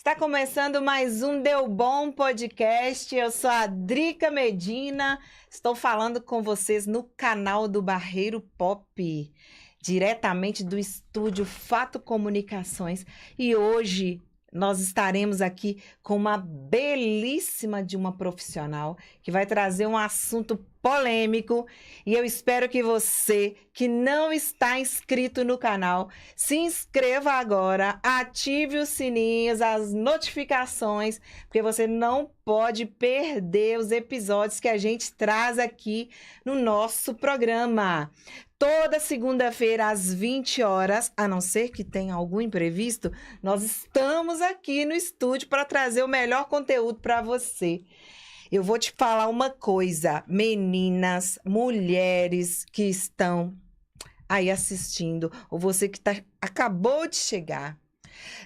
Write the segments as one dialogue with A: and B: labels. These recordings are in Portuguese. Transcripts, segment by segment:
A: Está começando mais um Deu Bom Podcast. Eu sou a Drica Medina. Estou falando com vocês no canal do Barreiro Pop, diretamente do estúdio Fato Comunicações. E hoje nós estaremos aqui com uma belíssima de uma profissional que vai trazer um assunto polêmico, e eu espero que você que não está inscrito no canal, se inscreva agora, ative os sininhos, as notificações, porque você não pode perder os episódios que a gente traz aqui no nosso programa. Toda segunda-feira, às 20 horas, a não ser que tenha algum imprevisto, nós estamos aqui no estúdio para trazer o melhor conteúdo para você. Eu vou te falar uma coisa, meninas, mulheres que estão aí assistindo, ou você que acabou de chegar,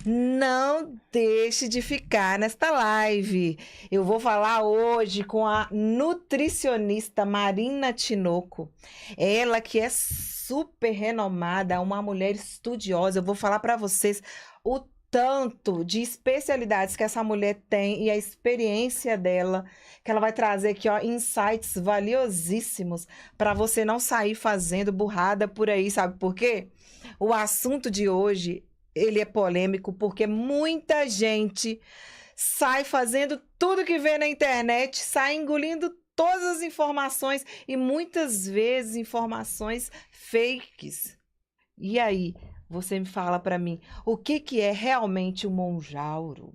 A: não deixe de ficar nesta live. Eu vou falar hoje com a nutricionista Marina Tinoco. Ela que é super renomada, uma mulher estudiosa. Eu vou falar para vocês o tanto de especialidades que essa mulher tem e a experiência dela, que ela vai trazer aqui, ó, insights valiosíssimos para você não sair fazendo burrada por aí, sabe por quê? O assunto de hoje, ele é polêmico porque muita gente sai fazendo tudo que vê na internet, sai engolindo todas as informações e muitas vezes informações fakes. E aí? Você me fala para mim, o que é realmente o Mounjaro?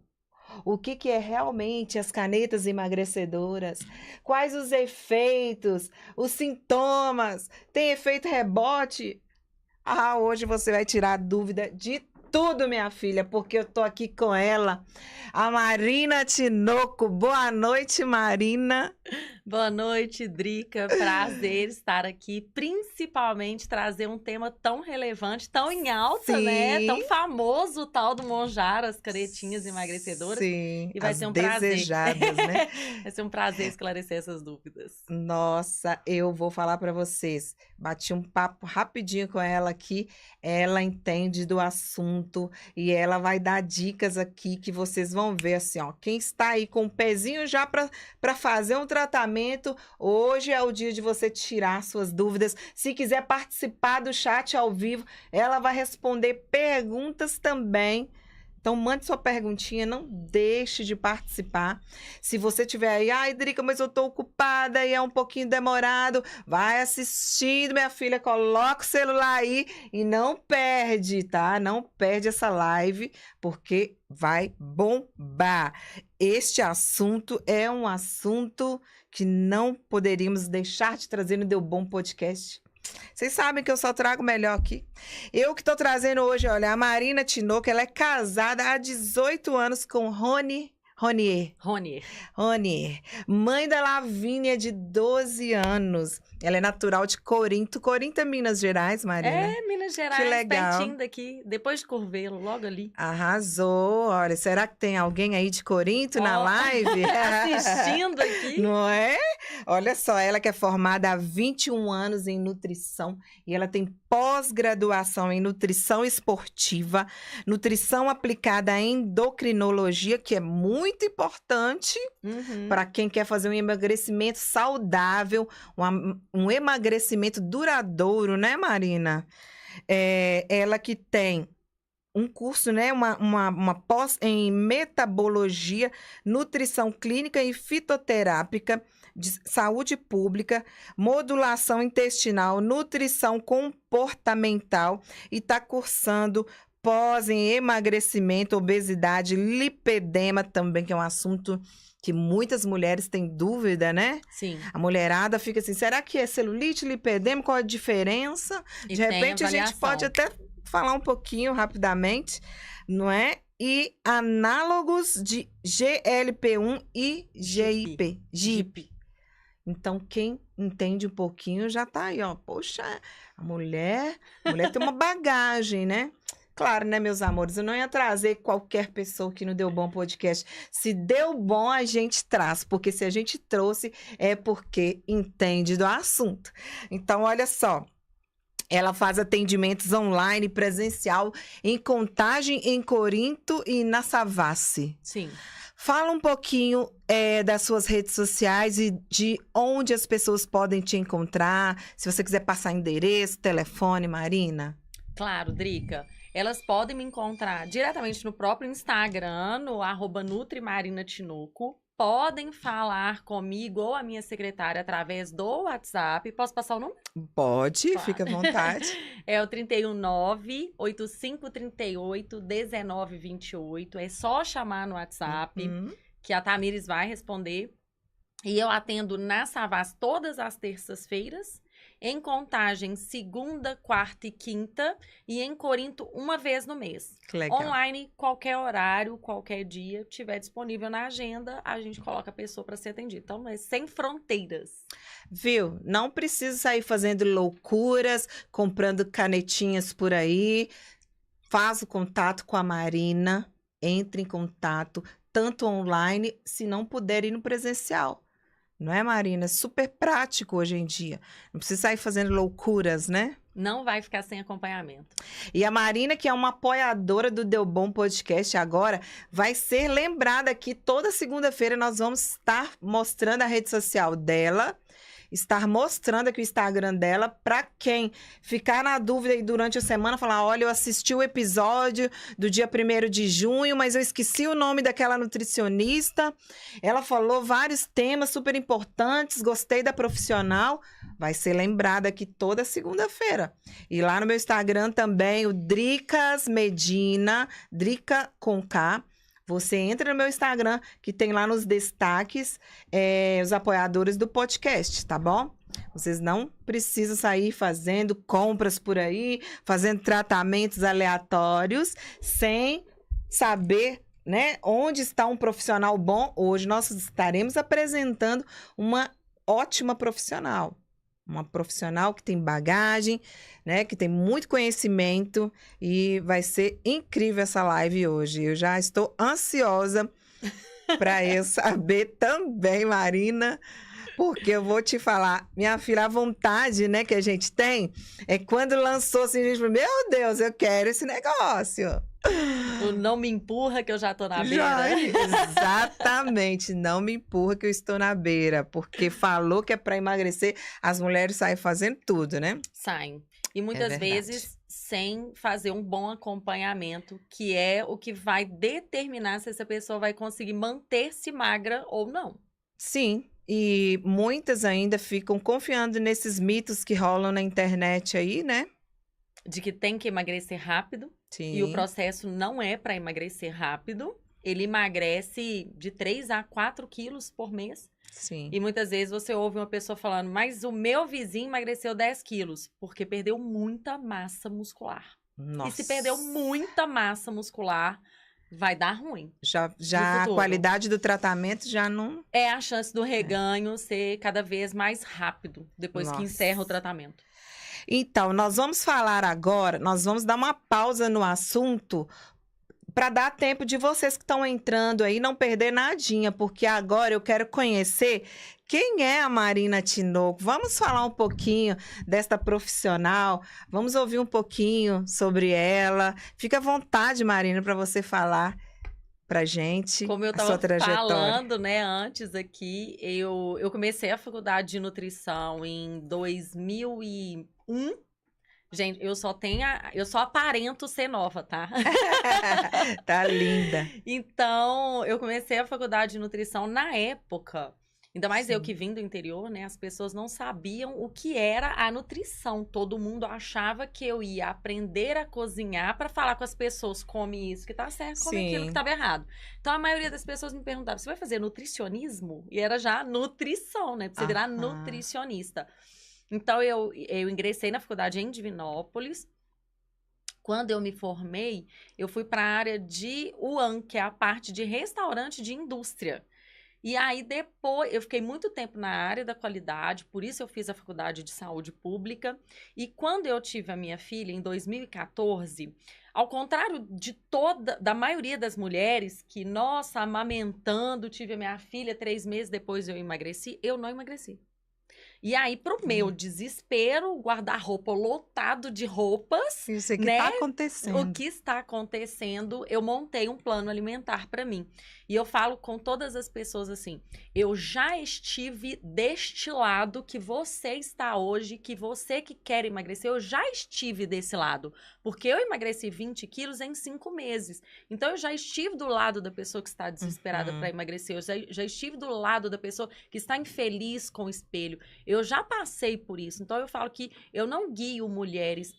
A: O que é realmente as canetas emagrecedoras? Quais os efeitos, os sintomas? Tem efeito rebote? Ah, hoje você vai tirar dúvida de tudo, minha filha, porque eu tô aqui com ela, a Marina Tinoco. Boa noite, Marina.
B: Boa noite, Drica. Prazer estar aqui, principalmente trazer um tema tão relevante, tão em alta,
A: Sim.
B: né? Tão famoso o tal do Mounjaro, as canetinhas emagrecedoras.
A: Sim,
B: e vai
A: as
B: ser um
A: desejadas,
B: prazer.
A: né?
B: Vai ser um prazer esclarecer essas dúvidas.
A: Nossa, eu vou falar para vocês. Bati um papo rapidinho com ela aqui. Ela entende do assunto e ela vai dar dicas aqui que vocês vão ver assim, ó. Quem está aí com o pezinho já para fazer um tratamento, hoje é o dia de você tirar suas dúvidas. Se quiser participar do chat ao vivo, ela vai responder perguntas também. Então, mande sua perguntinha, não deixe de participar. Se você tiver aí, ai, Drica, mas eu tô ocupada e é um pouquinho demorado, vai assistindo, minha filha, coloca o celular aí e não perde, tá? Não perde essa live, porque vai bombar. Este assunto é um assunto que não poderíamos deixar de trazer no Deu Bom Podcast. Vocês sabem que eu só trago o melhor aqui. Eu que estou trazendo hoje, olha, a Marina Tinoco, ela é casada há 18 anos com Ronier, mãe da Lavínia, de 12 anos. Ela é natural de Corinto. Corinto é Minas Gerais, Marina?
B: É, Minas Gerais,
A: que legal.
B: Pertinho daqui, depois de Curvelo, logo ali.
A: Arrasou. Olha, será que tem alguém aí de Corinto na live?
B: Assistindo aqui.
A: Não é? Olha só, ela que é formada há 21 anos em nutrição e ela tem pós-graduação em nutrição esportiva, nutrição aplicada à endocrinologia, que é muito importante para quem quer fazer um emagrecimento saudável, um emagrecimento duradouro, né, Marina? Ela que tem um curso, né, uma pós em metabologia, nutrição clínica e fitoterápica, de saúde pública, modulação intestinal, nutrição comportamental, e está cursando pós em emagrecimento, obesidade, lipedema também, que é um assunto que muitas mulheres têm dúvida, né?
B: Sim.
A: A mulherada fica assim, será que é celulite, lipedema? Qual a diferença?
B: E
A: de repente a gente
B: avaliação.
A: pode até falar um pouquinho rapidamente, não é? E análogos de GLP-1 e GIP. Então, quem entende um pouquinho já tá aí, ó. Poxa, a mulher tem uma bagagem, né? Claro, né, meus amores? Eu não ia trazer qualquer pessoa que não Deu Bom Podcast. Se deu bom, a gente traz. Porque se a gente trouxe, é porque entende do assunto. Então, olha só. Ela faz atendimentos online, presencial, em Contagem, em Corinto e na Savassi.
B: Sim.
A: Fala um pouquinho das suas redes sociais e de onde as pessoas podem te encontrar. Se você quiser passar endereço, telefone, Marina.
B: Claro, Drica. Elas podem me encontrar diretamente no próprio Instagram, no @NutriMarinaTinoco. Podem falar comigo ou a minha secretária através do WhatsApp. Posso passar o número?
A: Pode,
B: Claro.
A: fica à vontade.
B: É o 319-8538-1928. É só chamar no WhatsApp, que a Tamires vai responder. E eu atendo na Savassi todas as terças-feiras, em Contagem segunda, quarta e quinta, e em Corinto uma vez no mês.
A: Que legal.
B: Online, qualquer horário, qualquer dia, tiver disponível na agenda, a gente coloca a pessoa para ser atendida. Então, é sem fronteiras.
A: Viu? Não precisa sair fazendo loucuras, comprando canetinhas por aí. Faz o contato com a Marina, entre em contato, tanto online, se não puder ir no presencial. Não é, Marina? É super prático hoje em dia. Não precisa sair fazendo loucuras, né?
B: Não vai ficar sem acompanhamento.
A: E a Marina, que é uma apoiadora do Deu Bom Podcast agora, vai ser lembrada aqui toda segunda-feira. Nós vamos estar mostrando a rede social dela, estar mostrando aqui o Instagram dela, para quem ficar na dúvida aí durante a semana, falar, olha, eu assisti o episódio do dia 1º de junho, mas eu esqueci o nome daquela nutricionista. Ela falou vários temas super importantes, gostei da profissional. Vai ser lembrada aqui toda segunda-feira. E lá no meu Instagram também, o Dricas Medina, Drica com K. Você entra no meu Instagram, que tem lá nos destaques os apoiadores do podcast, tá bom? Vocês não precisam sair fazendo compras por aí, fazendo tratamentos aleatórios, sem saber, né, onde está um profissional bom. Hoje nós estaremos apresentando uma ótima profissional. Uma profissional que tem bagagem, né? Que tem muito conhecimento e vai ser incrível essa live hoje. Eu já estou ansiosa para eu saber também, Marina, porque eu vou te falar, minha filha, a vontade, né, que a gente tem é quando lançou assim, a gente falou, meu Deus, eu quero esse negócio.
B: O não me empurra que eu já tô na beira.
A: Exatamente, não me empurra que eu estou na beira, porque falou que é para emagrecer, as mulheres saem fazendo tudo, né?
B: Saem. E muitas vezes sem fazer um bom acompanhamento, que é o que vai determinar se essa pessoa vai conseguir manter-se magra ou não.
A: Sim, e muitas ainda ficam confiando nesses mitos que rolam na internet aí, né?
B: De que tem que emagrecer rápido.
A: Sim.
B: E o processo não é para emagrecer rápido. Ele emagrece de 3 a 4 quilos por mês.
A: Sim.
B: E muitas vezes você ouve uma pessoa falando, mas o meu vizinho emagreceu 10 quilos, porque perdeu muita massa muscular.
A: Nossa.
B: E se perdeu muita massa muscular, vai dar ruim.
A: Já a qualidade do tratamento já não...
B: É a chance do reganho ser cada vez mais rápido, depois que encerra o tratamento.
A: Então, nós vamos falar agora, nós vamos dar uma pausa no assunto para dar tempo de vocês que estão entrando aí não perder nadinha, porque agora eu quero conhecer quem é a Marina Tinoco. Vamos falar um pouquinho desta profissional, vamos ouvir um pouquinho sobre ela. Fica à vontade, Marina, para você falar pra gente.
B: Como eu estava falando, né, antes aqui, eu comecei a faculdade de nutrição em 2001. Gente, eu só aparento ser nova, tá?
A: Tá linda.
B: Então, eu comecei a faculdade de nutrição na época. Ainda mais
A: Sim.
B: eu que vim do interior, né? As pessoas não sabiam o que era a nutrição. Todo mundo achava que eu ia aprender a cozinhar para falar com as pessoas, come isso que tá certo, come aquilo que estava errado. Então, a maioria das pessoas me perguntava, você vai fazer nutricionismo? E era já nutrição, né? Pra você virar nutricionista. Então, eu ingressei na faculdade em Divinópolis. Quando eu me formei, eu fui para a área de UAN, que é a parte de restaurante de indústria. E aí, depois, eu fiquei muito tempo na área da qualidade, por isso eu fiz a faculdade de saúde pública. E quando eu tive a minha filha, em 2014, ao contrário da maioria das mulheres que, nossa, amamentando, tive a minha filha 3 meses depois eu emagreci, eu não emagreci. E aí, pro meu desespero, o guarda-roupa lotado de roupas.
A: Isso que
B: né?
A: tá acontecendo.
B: O que está acontecendo, eu montei um plano alimentar para mim. E eu falo com todas as pessoas assim, eu já estive deste lado que você está hoje, que você que quer emagrecer, eu já estive desse lado. Porque eu emagreci 20 quilos em 5 meses. Então, eu já estive do lado da pessoa que está desesperada para emagrecer. Eu já estive do lado da pessoa que está infeliz com o espelho. Eu já passei por isso. Então, eu falo que eu não guio mulheres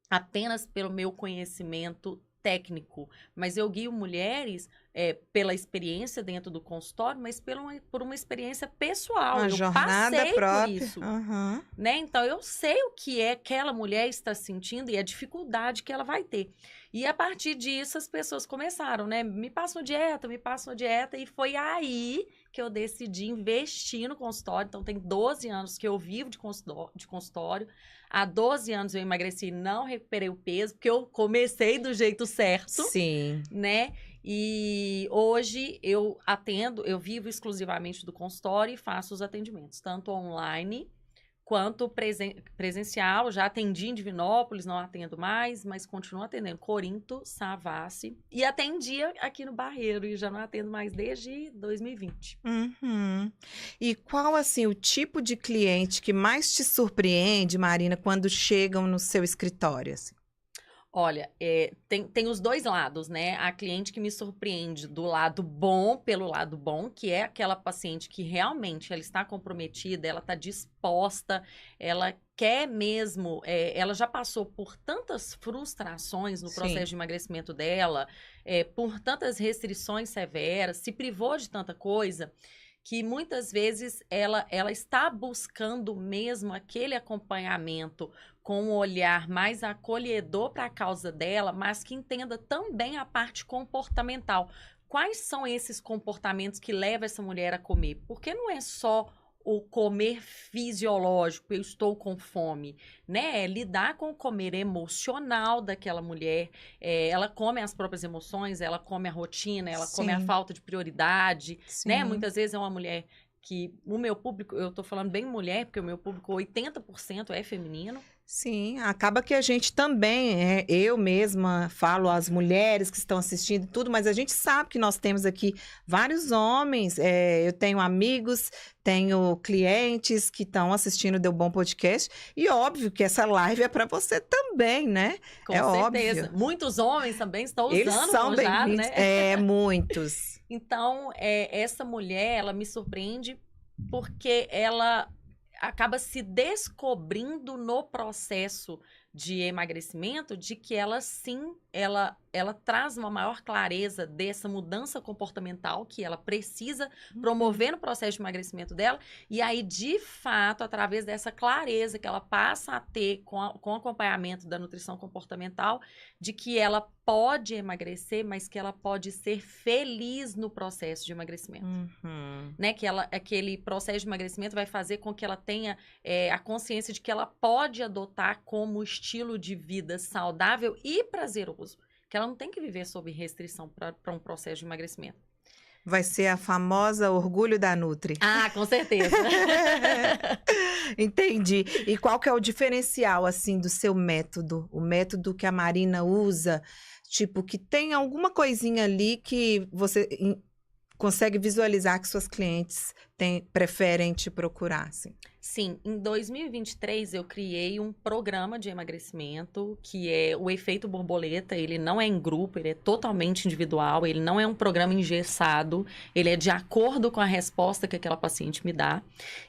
B: apenas pelo meu conhecimento técnico, mas eu guio mulheres pela experiência dentro do consultório, mas por uma experiência pessoal.
A: Uma jornada
B: passei
A: própria.
B: por isso.
A: Uhum.
B: Né? Então, eu sei o que aquela mulher está sentindo e a dificuldade que ela vai ter. E a partir disso, as pessoas começaram, né? Me passa uma dieta, e foi aí que eu decidi investir no consultório. Então, tem 12 anos que eu vivo de consultório. Há 12 anos eu emagreci e não recuperei o peso, porque eu comecei do jeito certo.
A: Sim.
B: Né? E hoje eu vivo exclusivamente do consultório e faço os atendimentos, tanto online quanto presencial. Já atendi em Divinópolis, não atendo mais, mas continuo atendendo Corinto, Savassi. E atendia aqui no Barreiro, e já não atendo mais desde 2020.
A: Uhum. E qual, assim, o tipo de cliente que mais te surpreende, Marina, quando chegam no seu escritório, assim?
B: Olha, tem os dois lados, né? A cliente que me surpreende do lado bom, pelo lado bom, que é aquela paciente que realmente ela está comprometida, ela está disposta, ela quer mesmo, ela já passou por tantas frustrações no processo de emagrecimento dela, por tantas restrições severas, se privou de tanta coisa, que muitas vezes ela está buscando mesmo aquele acompanhamento com um olhar mais acolhedor para a causa dela, mas que entenda também a parte comportamental. Quais são esses comportamentos que levam essa mulher a comer? Porque não é só o comer fisiológico, eu estou com fome, né? É lidar com o comer emocional daquela mulher. Ela come as próprias emoções, ela come a rotina, ela come a falta de prioridade, né? Muitas vezes é uma mulher que o meu público, eu tô falando bem mulher, porque o meu público 80% é feminino.
A: Sim, acaba que a gente também, eu mesma falo às mulheres que estão assistindo tudo, mas a gente sabe que nós temos aqui vários homens, eu tenho amigos, tenho clientes que estão assistindo o Deu Bom Podcast, e óbvio que essa live é para você também, né?
B: Com
A: certeza.
B: Óbvio. Muitos homens também estão usando.
A: Eles são bem-vindos,
B: né?
A: Muitos.
B: Então, essa mulher, ela me surpreende porque ela acaba se descobrindo no processo de emagrecimento de que ela sim, ela traz uma maior clareza dessa mudança comportamental que ela precisa promover no processo de emagrecimento dela. E aí, de fato, através dessa clareza que ela passa a ter com o acompanhamento da nutrição comportamental, de que ela pode emagrecer, mas que ela pode ser feliz no processo de emagrecimento. Né? Que aquele processo de emagrecimento vai fazer com que ela tenha a consciência de que ela pode adotar como estilo de vida saudável e prazeroso. Que ela não tem que viver sob restrição para um processo de emagrecimento.
A: Vai ser a famosa orgulho da Nutri.
B: Ah, com certeza.
A: Entendi. E qual que é o diferencial, assim, do seu método? O método que a Marina usa, tipo, que tem alguma coisinha ali que você consegue visualizar que suas clientes preferem te procurar, assim?
B: Sim, em 2023 eu criei um programa de emagrecimento que é o efeito borboleta. Ele não é em grupo, ele é totalmente individual, ele não é um programa engessado, ele é de acordo com a resposta que aquela paciente me dá.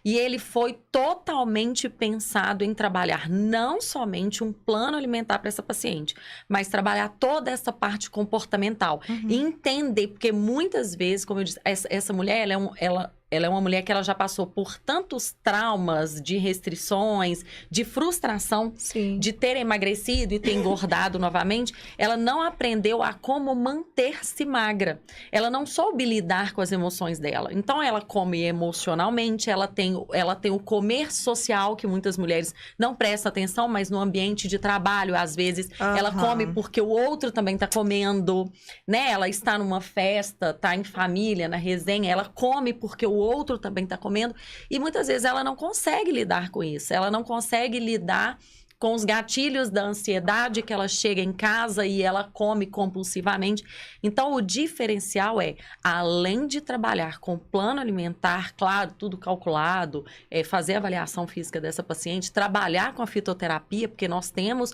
B: E ele foi totalmente pensado em trabalhar não somente um plano alimentar para essa paciente, mas trabalhar toda essa parte comportamental. E entender, porque muitas vezes, como eu disse, essa mulher, ela é uma mulher que ela já passou por tantos traumas de restrições, de frustração, de ter emagrecido e ter engordado novamente. Ela não aprendeu a como manter-se magra. Ela não soube lidar com as emoções dela. Então, ela come emocionalmente, ela tem o comer social, que muitas mulheres não prestam atenção, mas no ambiente de trabalho, às vezes, ela come porque o outro também está comendo, né? Ela está numa festa, está em família, na resenha, ela come porque o outro também está comendo. E muitas vezes ela não consegue lidar com isso. Ela não consegue lidar com os gatilhos da ansiedade, que ela chega em casa e ela come compulsivamente. Então, o diferencial é, além de trabalhar com plano alimentar, claro, tudo calculado, fazer a avaliação física dessa paciente, trabalhar com a fitoterapia, porque nós temos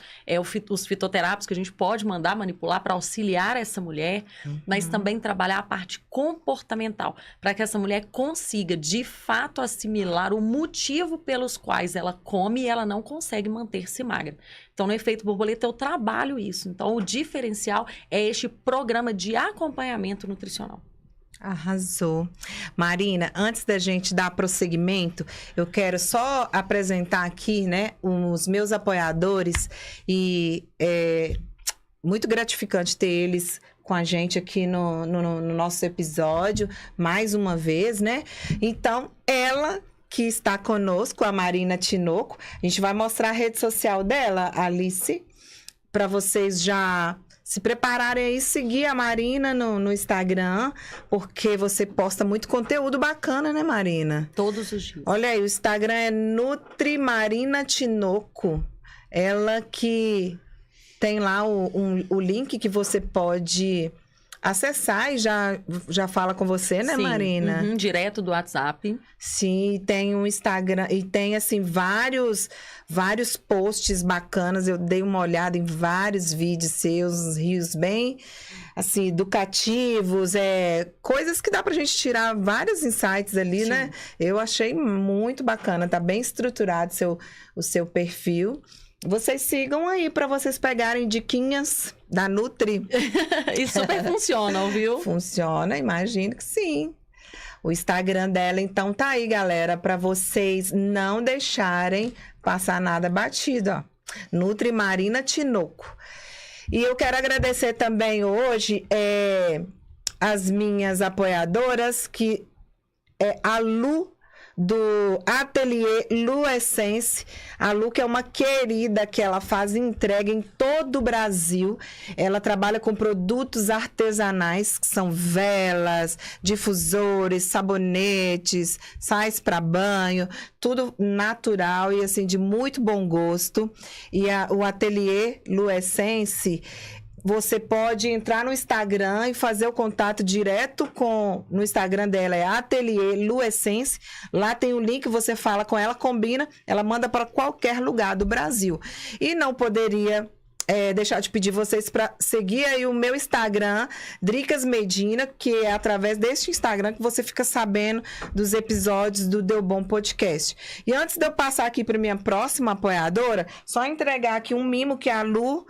B: os fitoterápicos que a gente pode mandar manipular para auxiliar essa mulher, mas também trabalhar a parte comportamental, para que essa mulher consiga, de fato, assimilar o motivo pelos quais ela come e ela não consegue manter-se magra. Então, no Efeito Borboleta, eu trabalho isso. Então, o diferencial é este programa de acompanhamento nutricional.
A: Arrasou. Marina, antes da gente dar prosseguimento, eu quero só apresentar aqui, né, os meus apoiadores e é muito gratificante ter eles com a gente aqui no nosso episódio, mais uma vez, né? Então, ela que está conosco, a Marina Tinoco. A gente vai mostrar a rede social dela, Alice, para vocês já se prepararem aí, seguir a Marina no Instagram, porque você posta muito conteúdo bacana, né, Marina?
B: Todos os dias.
A: Olha aí, o Instagram é Nutrimarina Tinoco. Ela que tem lá o link que você pode acessar e já fala com você, né,
B: Sim,
A: Marina?
B: Direto do WhatsApp.
A: Sim, tem um Instagram e tem, assim, vários posts bacanas. Eu dei uma olhada em vários vídeos seus, rios bem, assim, educativos, coisas que dá pra gente tirar vários insights ali,
B: Sim.
A: né? Eu achei muito bacana, tá bem estruturado o seu perfil. Vocês sigam aí para vocês pegarem diquinhas da Nutri.
B: E super funcionam, viu?
A: Funciona, imagino que sim. O Instagram dela, então, tá aí, galera, para vocês não deixarem passar nada batido, ó. Nutrimarina Tinoco. E eu quero agradecer também hoje as minhas apoiadoras, que é a Lu, do Ateliê Lu Essence. A Lu, que é uma querida, que ela faz entrega em todo o Brasil. Ela trabalha com produtos artesanais, que são velas, difusores, sabonetes, sais para banho, tudo natural e, assim, de muito bom gosto. E o Ateliê Lu Essence, você pode entrar no Instagram e fazer o contato direto no Instagram dela, é Ateliê Lu Essence. Lá tem o link, você fala com ela, combina, ela manda para qualquer lugar do Brasil. E não poderia deixar de pedir vocês para seguir aí o meu Instagram, Dricas Medina, que é através deste Instagram que você fica sabendo dos episódios do Deu Bom Podcast. E antes de eu passar aqui para minha próxima apoiadora, só entregar aqui um mimo que a Lu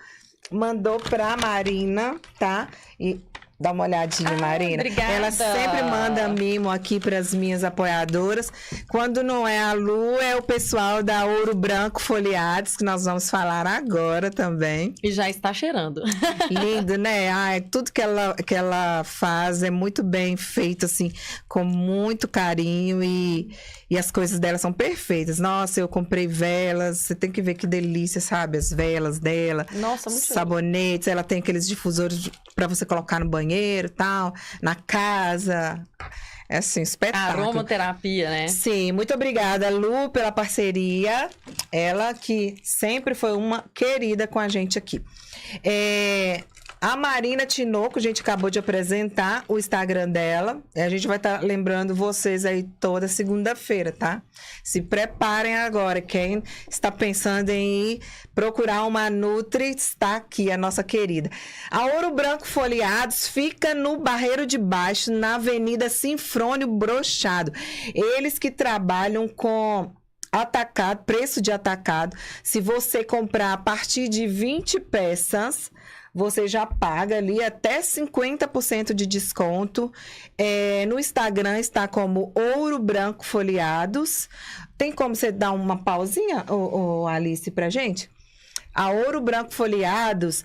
A: mandou pra Marina, tá? E dá uma olhadinha, Marina.
B: Obrigada.
A: Ela sempre manda mimo aqui para as minhas apoiadoras. Quando não é a Lu, é o pessoal da Ouro Branco Folheados, que nós vamos falar agora também.
B: E já está cheirando.
A: Lindo, né? Ai, tudo que ela faz é muito bem feito, assim, com muito carinho e as coisas dela são perfeitas. Nossa, eu comprei velas, você tem que ver que delícia, sabe? As velas dela.
B: Nossa, muito
A: sabonetes, ela tem aqueles difusores para você colocar no banheiro e tal, na casa. É assim, espetáculo.
B: Aromaterapia, né?
A: Sim, muito obrigada, Lu, pela parceria. Ela que sempre foi uma querida com a gente aqui. A Marina Tinoco, a gente acabou de apresentar o Instagram dela. A gente vai estar lembrando vocês aí toda segunda-feira, tá? Se preparem agora. Quem está pensando em ir procurar uma Nutri, está aqui a nossa querida. A Ouro Branco Folheados fica no Barreiro de Baixo, na Avenida Sinfrônio Brochado. Eles que trabalham com atacado, preço de atacado. Se você comprar a partir de 20 peças... você já paga ali até 50% de desconto. No Instagram está como Ouro Branco Folheados. Tem como você dar uma pausinha, Alice, pra gente? A Ouro Branco Folheados,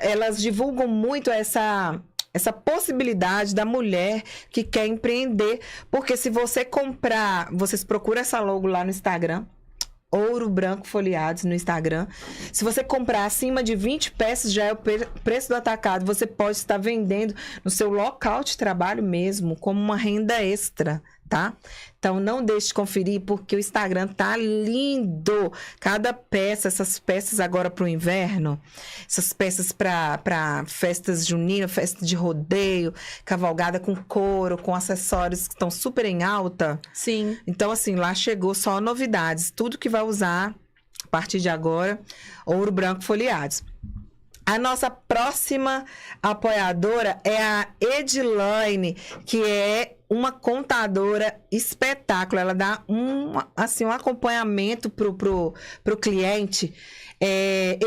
A: elas divulgam muito essa possibilidade da mulher que quer empreender. Porque se você comprar, vocês procuram essa logo lá no Instagram, Ouro Branco Folheados no Instagram. Se você comprar acima de 20 peças, já é o preço do atacado. Você pode estar vendendo no seu local de trabalho mesmo, como uma renda extra, tá? Então, não deixe de conferir, porque o Instagram tá lindo. Cada peça, essas peças agora para o inverno, essas peças para festas juninas, festa de rodeio, cavalgada com couro, com acessórios que estão super em alta.
B: Sim.
A: Então, assim, lá chegou só novidades. Tudo que vai usar, a partir de agora, Ouro Branco Folheados. A nossa próxima apoiadora é a Edilane, que é uma contadora espetáculo. Ela dá um acompanhamento pro cliente.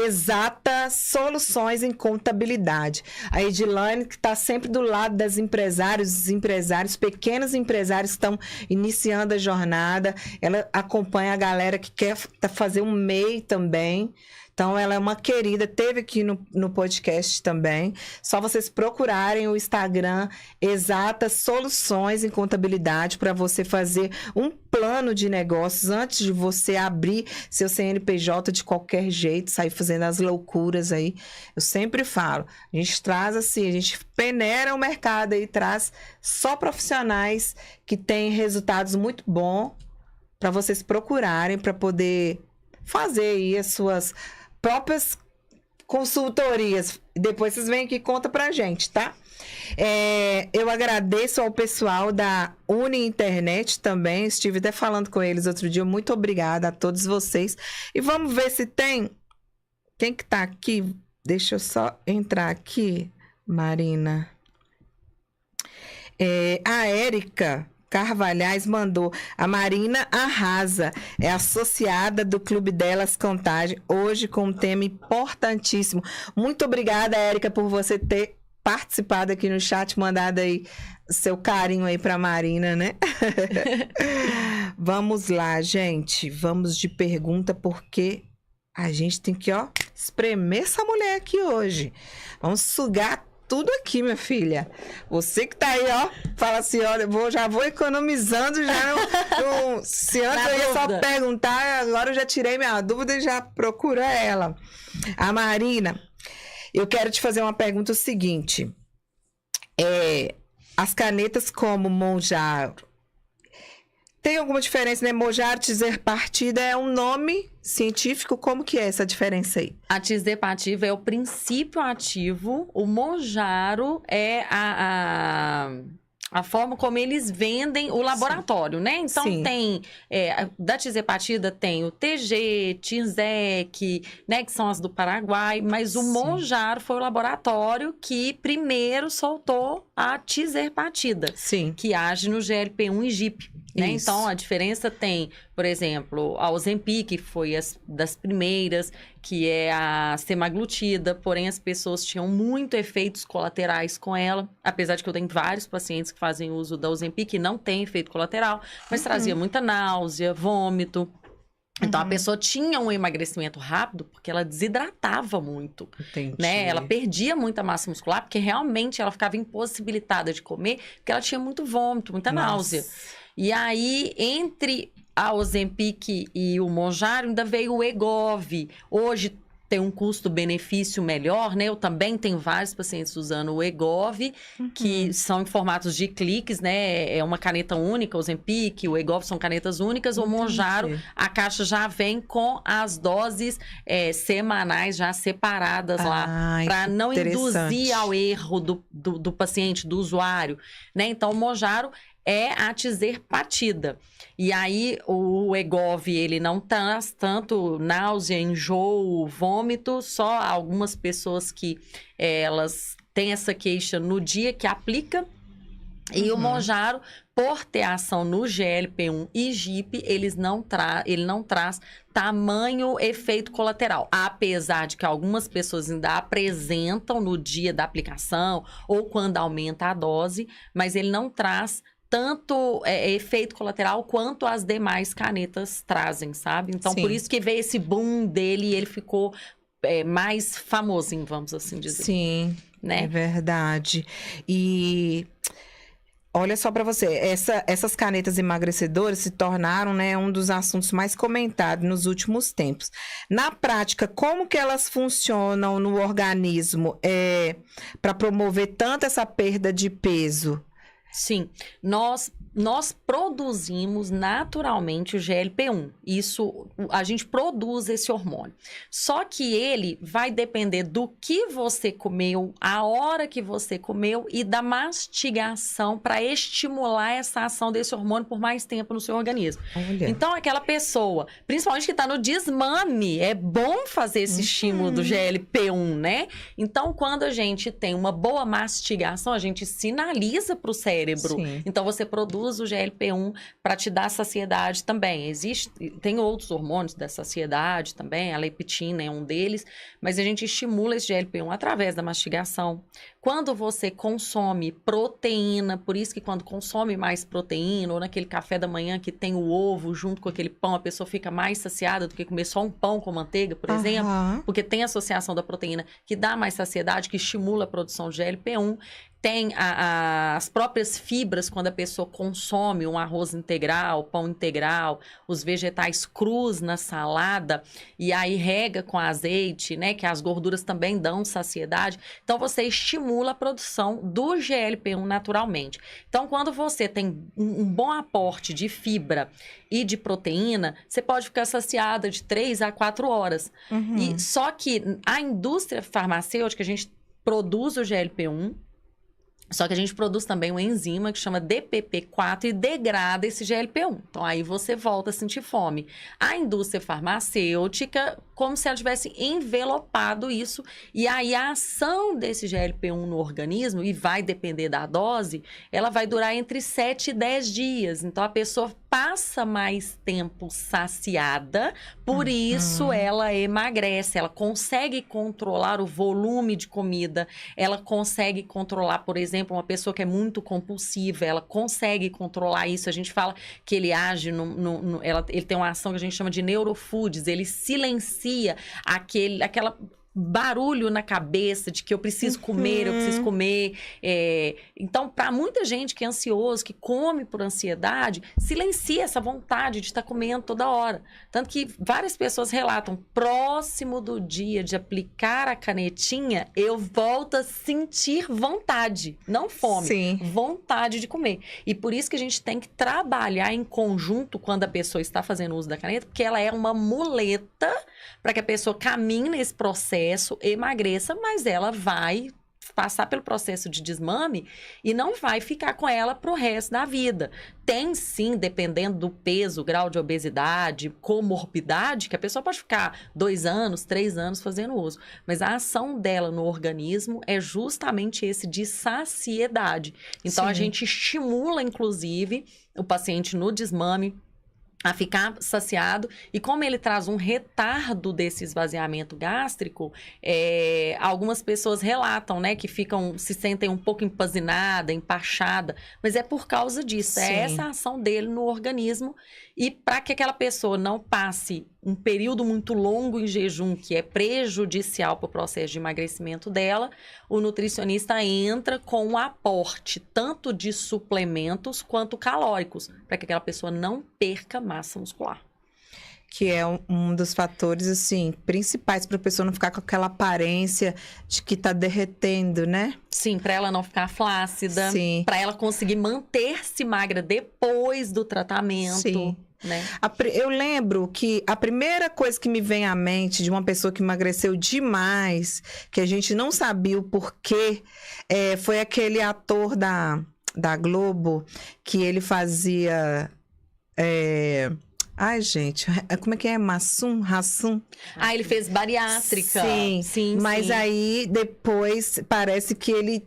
A: Exata Soluções em Contabilidade. A Edilane, que está sempre do lado das empresários, pequenos empresários que estão iniciando a jornada. Ela acompanha a galera que quer fazer um MEI também. Então, ela é uma querida, teve aqui no podcast também. Só vocês procurarem o Instagram Exata Soluções em Contabilidade para você fazer um plano de negócios antes de você abrir seu CNPJ de qualquer jeito, sair fazendo as loucuras aí. Eu sempre falo, a gente traz assim, a gente peneira o mercado aí, traz só profissionais que têm resultados muito bons para vocês procurarem, para poder fazer aí as suas próprias consultorias. Depois vocês vêm aqui e contam pra gente, tá? Eu agradeço ao pessoal da Uni Internet também. Estive até falando com eles outro dia. Muito obrigada a todos vocês. E vamos ver se tem... Quem que tá aqui? Deixa eu só entrar aqui, Marina. A Érica Carvalhais mandou. A Marina arrasa. É associada do Clube Delas Contagem. Hoje com um tema importantíssimo. Muito obrigada, Érica, por você ter participado aqui no chat, mandado aí seu carinho aí pra Marina, né? Vamos lá, gente. Vamos de pergunta, porque a gente tem que, espremer essa mulher aqui hoje. Vamos sugar tudo aqui, minha filha. Você que tá aí, fala assim, olha, já vou economizando, se antes eu ia só perguntar, agora eu já tirei minha dúvida e já procura ela. A Marina, eu quero te fazer uma pergunta seguinte. As canetas como Monjaro, tem alguma diferença, né? Monjaro, Teaser Partida é um nome científico, como que é essa diferença aí?
B: A Teaser Partida é o princípio ativo, o Monjaro é a forma como eles vendem o laboratório, né? Então, tem... da Teaser Partida tem o TG, Tinzec, né? Que são as do Paraguai. Mas o Monjaro foi o laboratório que primeiro soltou a Teaser Partida.
A: Sim.
B: Que age no GLP-1 e GIP. Né? Então, a diferença tem, por exemplo, a Ozempic, que foi das primeiras, que é a semaglutida, porém as pessoas tinham muito efeitos colaterais com ela, apesar de que eu tenho vários pacientes que fazem uso da Ozempic e não tem efeito colateral, mas trazia muita náusea, vômito. Então, a pessoa tinha um emagrecimento rápido porque ela desidratava muito.
A: Entendi.
B: Né? Ela perdia muita massa muscular porque realmente ela ficava impossibilitada de comer porque ela tinha muito vômito, muita náusea. E aí, entre a Ozempic e o Monjaro, ainda veio o Wegovy. Hoje tem um custo-benefício melhor, né? Eu também tenho vários pacientes usando o Wegovy, que são em formatos de cliques, né? É uma caneta única, o Ozempic, o Wegovy são canetas únicas. O Monjaro, a caixa já vem com as doses semanais já separadas lá, para não induzir ao erro do paciente, do usuário, né? Então, o Monjaro é a Teaser Partida. E aí, o Wegovy, ele não traz tanto náusea, enjoo, vômito, só algumas pessoas que elas têm essa queixa no dia que aplica. E o Monjaro, por ter ação no GLP-1 e GIP, ele não traz tamanho efeito colateral. Apesar de que algumas pessoas ainda apresentam no dia da aplicação ou quando aumenta a dose, mas ele não traz tanto efeito colateral quanto as demais canetas trazem, sabe? Então, por isso que veio esse boom dele e ele ficou mais famosinho, vamos assim dizer.
A: Sim,
B: né?
A: É verdade. E... Olha só para você, essas canetas emagrecedoras se tornaram, né, um dos assuntos mais comentados nos últimos tempos. Na prática, como que elas funcionam no organismo para promover tanto essa perda de peso?
B: Sim, nós produzimos naturalmente o GLP-1. Isso, a gente produz esse hormônio. Só que ele vai depender do que você comeu, a hora que você comeu e da mastigação para estimular essa ação desse hormônio por mais tempo no seu organismo.
A: Olha.
B: Então, aquela pessoa, principalmente que está no desmame, é bom fazer esse estímulo do GLP-1, né? Então, quando a gente tem uma boa mastigação, a gente sinaliza para o cérebro.
A: Sim.
B: Então, você produz o GLP-1 para te dar saciedade também. Tem outros hormônios da saciedade também, a leptina é um deles, mas a gente estimula esse GLP-1 através da mastigação. Quando você consome proteína, por isso que quando consome mais proteína, ou naquele café da manhã que tem o ovo junto com aquele pão, a pessoa fica mais saciada do que comer só um pão com manteiga, por exemplo, porque tem a associação da proteína que dá mais saciedade, que estimula a produção de GLP-1. Tem as próprias fibras, quando a pessoa consome um arroz integral, pão integral, os vegetais crus na salada, e aí rega com azeite, né? Que as gorduras também dão saciedade. Então, você estimula a produção do GLP-1 naturalmente. Então, quando você tem um bom aporte de fibra e de proteína, você pode ficar saciada de 3 a 4 horas. E só que a indústria farmacêutica, a gente produz o GLP-1, só que a gente produz também uma enzima que chama DPP-4 e degrada esse GLP-1. Então, aí você volta a sentir fome. A indústria farmacêutica, como se ela tivesse envelopado isso. E aí, a ação desse GLP-1 no organismo, e vai depender da dose, ela vai durar entre 7 e 10 dias. Então, a pessoa passa mais tempo saciada, por isso ela emagrece. Ela consegue controlar o volume de comida, ela consegue controlar, por exemplo, uma pessoa que é muito compulsiva, ela consegue controlar isso. A gente fala que ele age, ele tem uma ação que a gente chama de neurofoods, ele silencia aquela barulho na cabeça de que eu preciso comer, eu preciso comer. Então, para muita gente que é ansioso, que come por ansiedade, silencia essa vontade de estar comendo toda hora. Tanto que várias pessoas relatam, próximo do dia de aplicar a canetinha, eu volto a sentir vontade, não fome,
A: Sim.
B: vontade de comer. E por isso que a gente tem que trabalhar em conjunto quando a pessoa está fazendo uso da caneta, porque ela é uma muleta para que a pessoa caminhe nesse processo, emagreça, mas ela vai passar pelo processo de desmame e não vai ficar com ela pro resto da vida. Tem sim, dependendo do peso, grau de obesidade, comorbidade, que a pessoa pode ficar 2 anos, 3 anos fazendo uso. Mas a ação dela no organismo é justamente esse de saciedade. Então,
A: Sim.
B: a gente estimula, inclusive, o paciente no desmame a ficar saciado, e como ele traz um retardo desse esvaziamento gástrico, algumas pessoas relatam, né, que se sentem um pouco empanzinada, empachada, mas é por causa disso,
A: Sim.
B: é essa ação dele no organismo, e para que aquela pessoa não passe um período muito longo em jejum, que é prejudicial para o processo de emagrecimento dela, o nutricionista entra com um aporte tanto de suplementos quanto calóricos, para que aquela pessoa não perca massa muscular.
A: Que é um dos fatores, assim, principais para a pessoa não ficar com aquela aparência de que tá derretendo, né?
B: Sim, para ela não ficar flácida, para ela conseguir manter-se magra depois do tratamento.
A: Sim.
B: Né?
A: Eu lembro que a primeira coisa que me vem à mente de uma pessoa que emagreceu demais, que a gente não sabia o porquê, foi aquele ator da Globo, que ele fazia... Ai, gente, como é que é? Rassum?
B: Ah, ele fez bariátrica.
A: Sim, mas aí depois parece que ele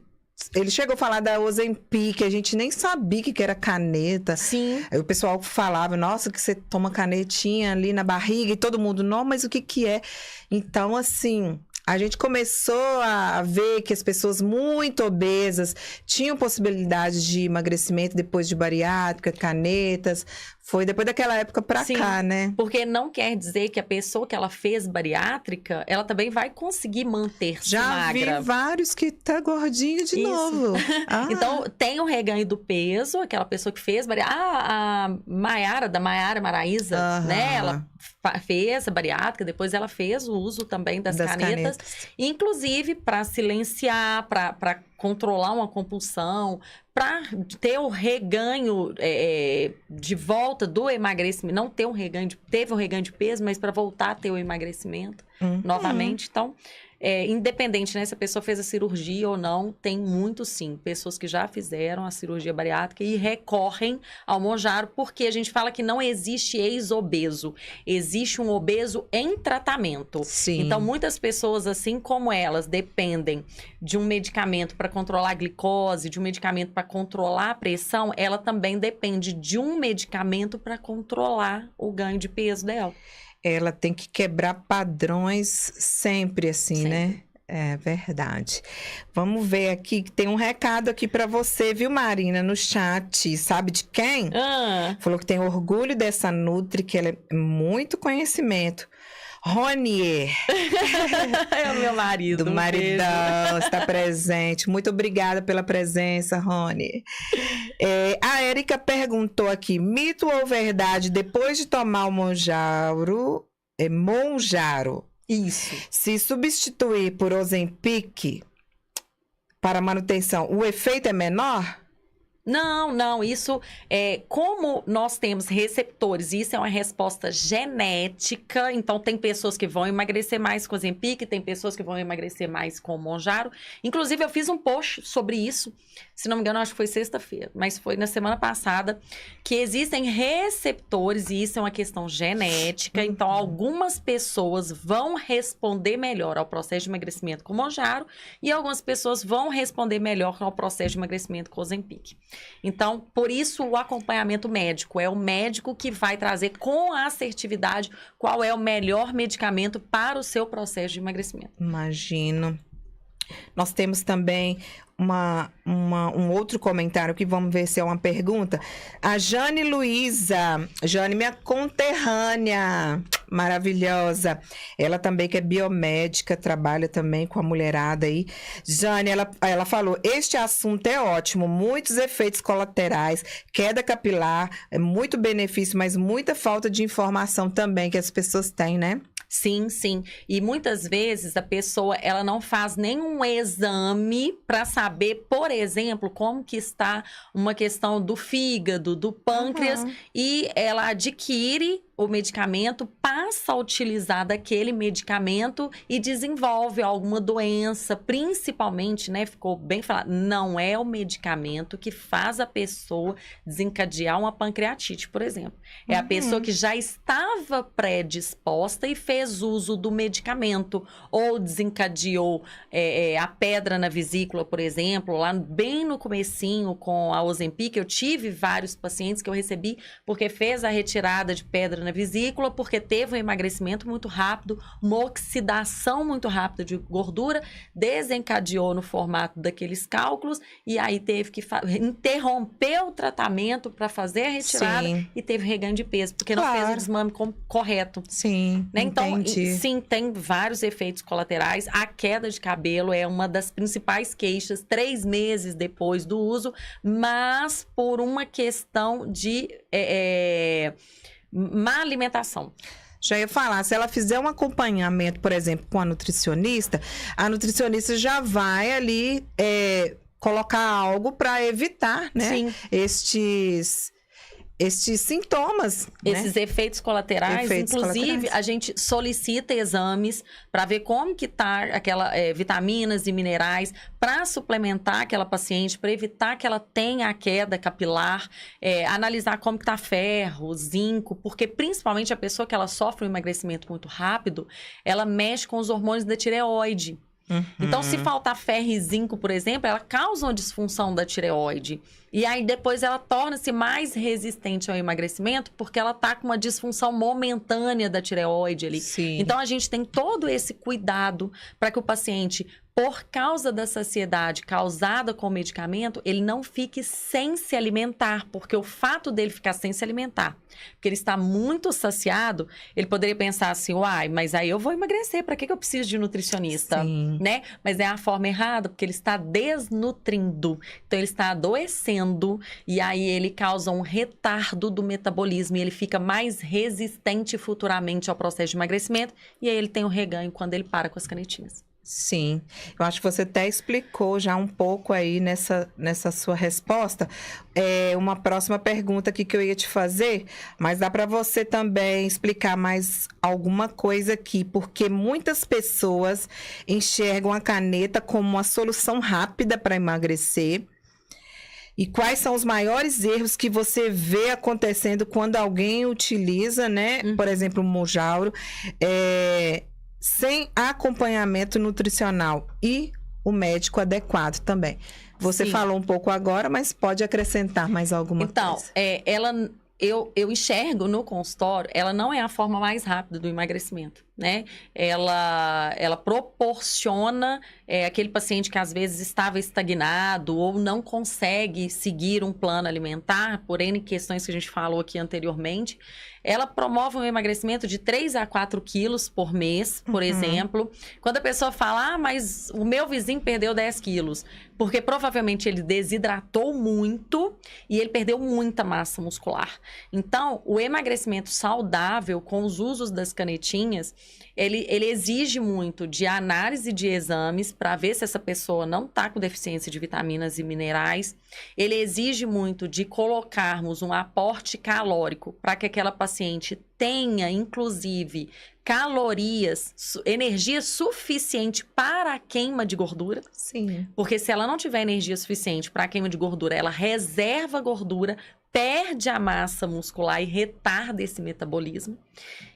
A: chegou a falar da Ozempic, a gente nem sabia que era caneta.
B: Sim.
A: Aí o pessoal falava, nossa, que você toma canetinha ali na barriga, e todo mundo, não, mas o que é? Então, assim, a gente começou a ver que as pessoas muito obesas tinham possibilidade de emagrecimento depois de bariátrica, canetas. Foi depois daquela época pra
B: Sim,
A: cá, né?
B: Porque não quer dizer que a pessoa que ela fez bariátrica, ela também vai conseguir manter-se magra.
A: Já vi vários que tá gordinho de novo.
B: Então, tem o reganho do peso, aquela pessoa que fez bariátrica. A Maiara, da Maiara Maraíza, né? Ela fez a bariátrica, depois ela fez o uso também das canetas. Inclusive, para silenciar, para controlar uma compulsão, para ter o reganho de volta do emagrecimento. Não ter um reganho, teve um reganho de peso, mas para voltar a ter o emagrecimento novamente. Então, independente, né, se a pessoa fez a cirurgia ou não, tem muito sim. Pessoas que já fizeram a cirurgia bariátrica e recorrem ao Mounjaro, porque a gente fala que não existe ex-obeso. Existe um obeso em tratamento.
A: Sim.
B: Então, muitas pessoas, assim como elas, dependem de um medicamento para controlar a glicose, de um medicamento para controlar a pressão, ela também depende de um medicamento para controlar o ganho de peso dela.
A: Ela tem que quebrar padrões sempre assim,
B: Sempre.
A: né? É verdade. Vamos ver aqui, que tem um recado aqui pra você, viu, Marina, no chat. Sabe de quem? Falou que tem orgulho dessa Nutri, que ela é muito conhecimento. Ronier.
B: É o meu marido.
A: Do maridão, está presente. Muito obrigada pela presença, Rony. A Érica perguntou aqui: mito ou verdade, depois de tomar o Mounjaro,
B: Isso.
A: se substituir por Ozempic para manutenção, o efeito é menor?
B: Não, isso é como nós temos receptores, isso é uma resposta genética, então tem pessoas que vão emagrecer mais com o Ozempic, tem pessoas que vão emagrecer mais com o Mounjaro. Inclusive, eu fiz um post sobre isso, se não me engano, acho que foi sexta-feira, mas foi na semana passada, que existem receptores, e isso é uma questão genética, então algumas pessoas vão responder melhor ao processo de emagrecimento com o Mounjaro e algumas pessoas vão responder melhor ao processo de emagrecimento com o Ozempic. Então, por isso o acompanhamento médico. É o médico que vai trazer com assertividade qual é o melhor medicamento para o seu processo de emagrecimento.
A: Imagino. Nós temos também um outro comentário que vamos ver se é uma pergunta. A Jane Luiza. Jane, minha conterrânea maravilhosa. Ela também que é biomédica, trabalha também com a mulherada aí. Jane, ela falou: este assunto é ótimo, muitos efeitos colaterais, queda capilar, muito benefício, mas muita falta de informação também que as pessoas têm, né?
B: Sim. E muitas vezes a pessoa, ela não faz nenhum exame para saber, por exemplo, como que está uma questão do fígado, do pâncreas, e ela adquire o medicamento, passa a utilizar daquele medicamento e desenvolve alguma doença, principalmente, né, ficou bem falado, não é o medicamento que faz a pessoa desencadear uma pancreatite, por exemplo. É a pessoa que já estava predisposta e fez uso do medicamento, ou desencadeou a pedra na vesícula, por exemplo, lá bem no comecinho com a Ozempic, eu tive vários pacientes que eu recebi porque fez a retirada de pedra na vesícula, porque teve um emagrecimento muito rápido, uma oxidação muito rápida de gordura, desencadeou no formato daqueles cálculos, e aí teve que interromper o tratamento para fazer a retirada. Sim. E teve reganho de peso, porque não fez o desmame correto.
A: Sim,
B: né? Então,
A: entendi.
B: Sim, tem vários efeitos colaterais. A queda de cabelo é uma das principais queixas 3 meses depois do uso, mas por uma questão de má alimentação.
A: Já ia falar, se ela fizer um acompanhamento, por exemplo, com a nutricionista já vai ali colocar algo para evitar, né?
B: Sim.
A: Estes sintomas,
B: esses efeitos colaterais. Inclusive, a gente solicita exames para ver como que tá aquela vitaminas e minerais para suplementar aquela paciente, para evitar que ela tenha a queda capilar, analisar como que tá ferro, zinco, porque principalmente a pessoa que ela sofre um emagrecimento muito rápido, ela mexe com os hormônios da tireoide. Então, se faltar ferro e zinco, por exemplo, ela causa uma disfunção da tireoide. E aí, depois, ela torna-se mais resistente ao emagrecimento porque ela tá com uma disfunção momentânea da tireoide ali.
A: Sim.
B: Então, a gente tem todo esse cuidado para que o paciente por causa da saciedade causada com o medicamento, ele não fique sem se alimentar, porque o fato dele ficar sem se alimentar, porque ele está muito saciado, ele poderia pensar assim, uai, mas aí eu vou emagrecer, para que eu preciso de nutricionista? Né? Mas é a forma errada, porque ele está desnutrindo, então ele está adoecendo, e aí ele causa um retardo do metabolismo, e ele fica mais resistente futuramente ao processo de emagrecimento, e aí ele tem o reganho quando ele para com as canetinhas.
A: Sim, eu acho que você até explicou já um pouco aí nessa sua resposta. Uma próxima pergunta aqui que eu ia te fazer, mas dá para você também explicar mais alguma coisa aqui, porque muitas pessoas enxergam a caneta como uma solução rápida para emagrecer. E quais são os maiores erros que você vê acontecendo quando alguém utiliza, né? Por exemplo, o Mounjaro, sem acompanhamento nutricional e o médico adequado também. Você falou um pouco agora, mas pode acrescentar mais alguma coisa.
B: Então, eu enxergo no consultório, ela não é a forma mais rápida do emagrecimento, né? Ela proporciona aquele paciente que às vezes estava estagnado ou não consegue seguir um plano alimentar, por N questões que a gente falou aqui anteriormente. Ela promove um emagrecimento de 3 a 4 quilos por mês, por exemplo. Quando a pessoa fala, mas o meu vizinho perdeu 10 quilos, porque provavelmente ele desidratou muito e ele perdeu muita massa muscular. Então, o emagrecimento saudável com os usos das canetinhas, ele exige muito de análise de exames para ver se essa pessoa não está com deficiência de vitaminas e minerais. Ele exige muito de colocarmos um aporte calórico para que aquela paciente tenha, inclusive, calorias, energia suficiente para a queima de gordura.
A: Sim.
B: Porque se ela não tiver energia suficiente para a queima de gordura, ela reserva gordura, perde a massa muscular e retarda esse metabolismo.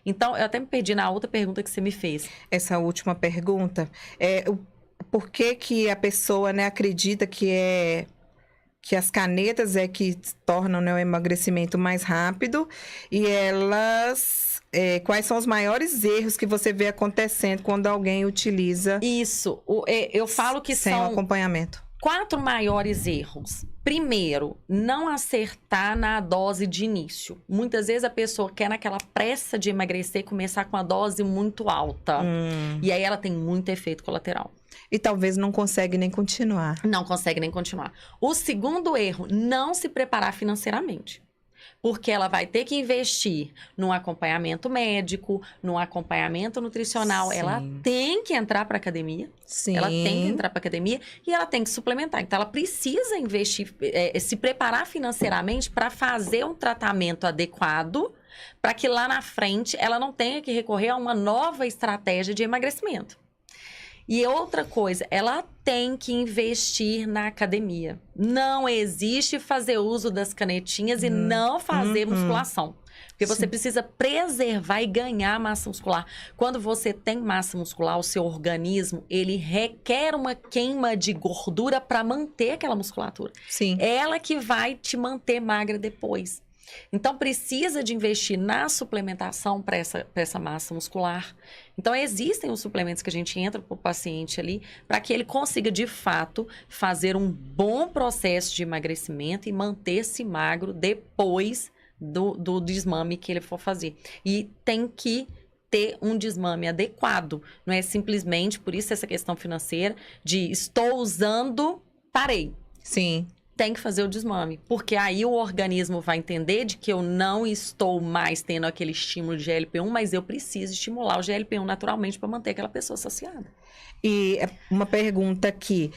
B: Então, eu até me perdi na outra pergunta que você me fez.
A: Essa última pergunta por que a pessoa, né, acredita que as canetas que tornam, né, o emagrecimento mais rápido e elas... quais são os maiores erros que você vê acontecendo quando alguém utiliza...
B: Isso, eu falo que
A: sem
B: são...
A: o acompanhamento.
B: 4 maiores erros. Primeiro, não acertar na dose de início. Muitas vezes a pessoa quer, naquela pressa de emagrecer, começar com a dose muito alta. E aí ela tem muito efeito colateral.
A: E talvez não consegue nem continuar.
B: Não consegue nem continuar. O segundo erro, não se preparar financeiramente. Porque ela vai ter que investir num acompanhamento médico, num acompanhamento nutricional. Sim. Ela tem que entrar para academia.
A: Sim.
B: Ela tem que entrar para academia e ela tem que suplementar. Então, ela precisa investir, se preparar financeiramente para fazer um tratamento adequado, para que lá na frente ela não tenha que recorrer a uma nova estratégia de emagrecimento. E outra coisa, ela tem que investir na academia. Não existe fazer uso das canetinhas e não fazer musculação. Porque você precisa preservar e ganhar massa muscular. Quando você tem massa muscular, o seu organismo, ele requer uma queima de gordura para manter aquela musculatura.
A: Sim.
B: Ela que vai te manter magra depois. Então, precisa de investir na suplementação para essa massa muscular. Então, existem os suplementos que a gente entra para o paciente ali para que ele consiga, de fato, fazer um bom processo de emagrecimento e manter-se magro depois do desmame que ele for fazer. E tem que ter um desmame adequado. Não é simplesmente, por isso essa questão financeira, de estou usando, parei.
A: Sim.
B: Tem que fazer o desmame, porque aí o organismo vai entender de que eu não estou mais tendo aquele estímulo de GLP-1, mas eu preciso estimular o GLP-1 naturalmente para manter aquela pessoa saciada.
A: E uma pergunta aqui,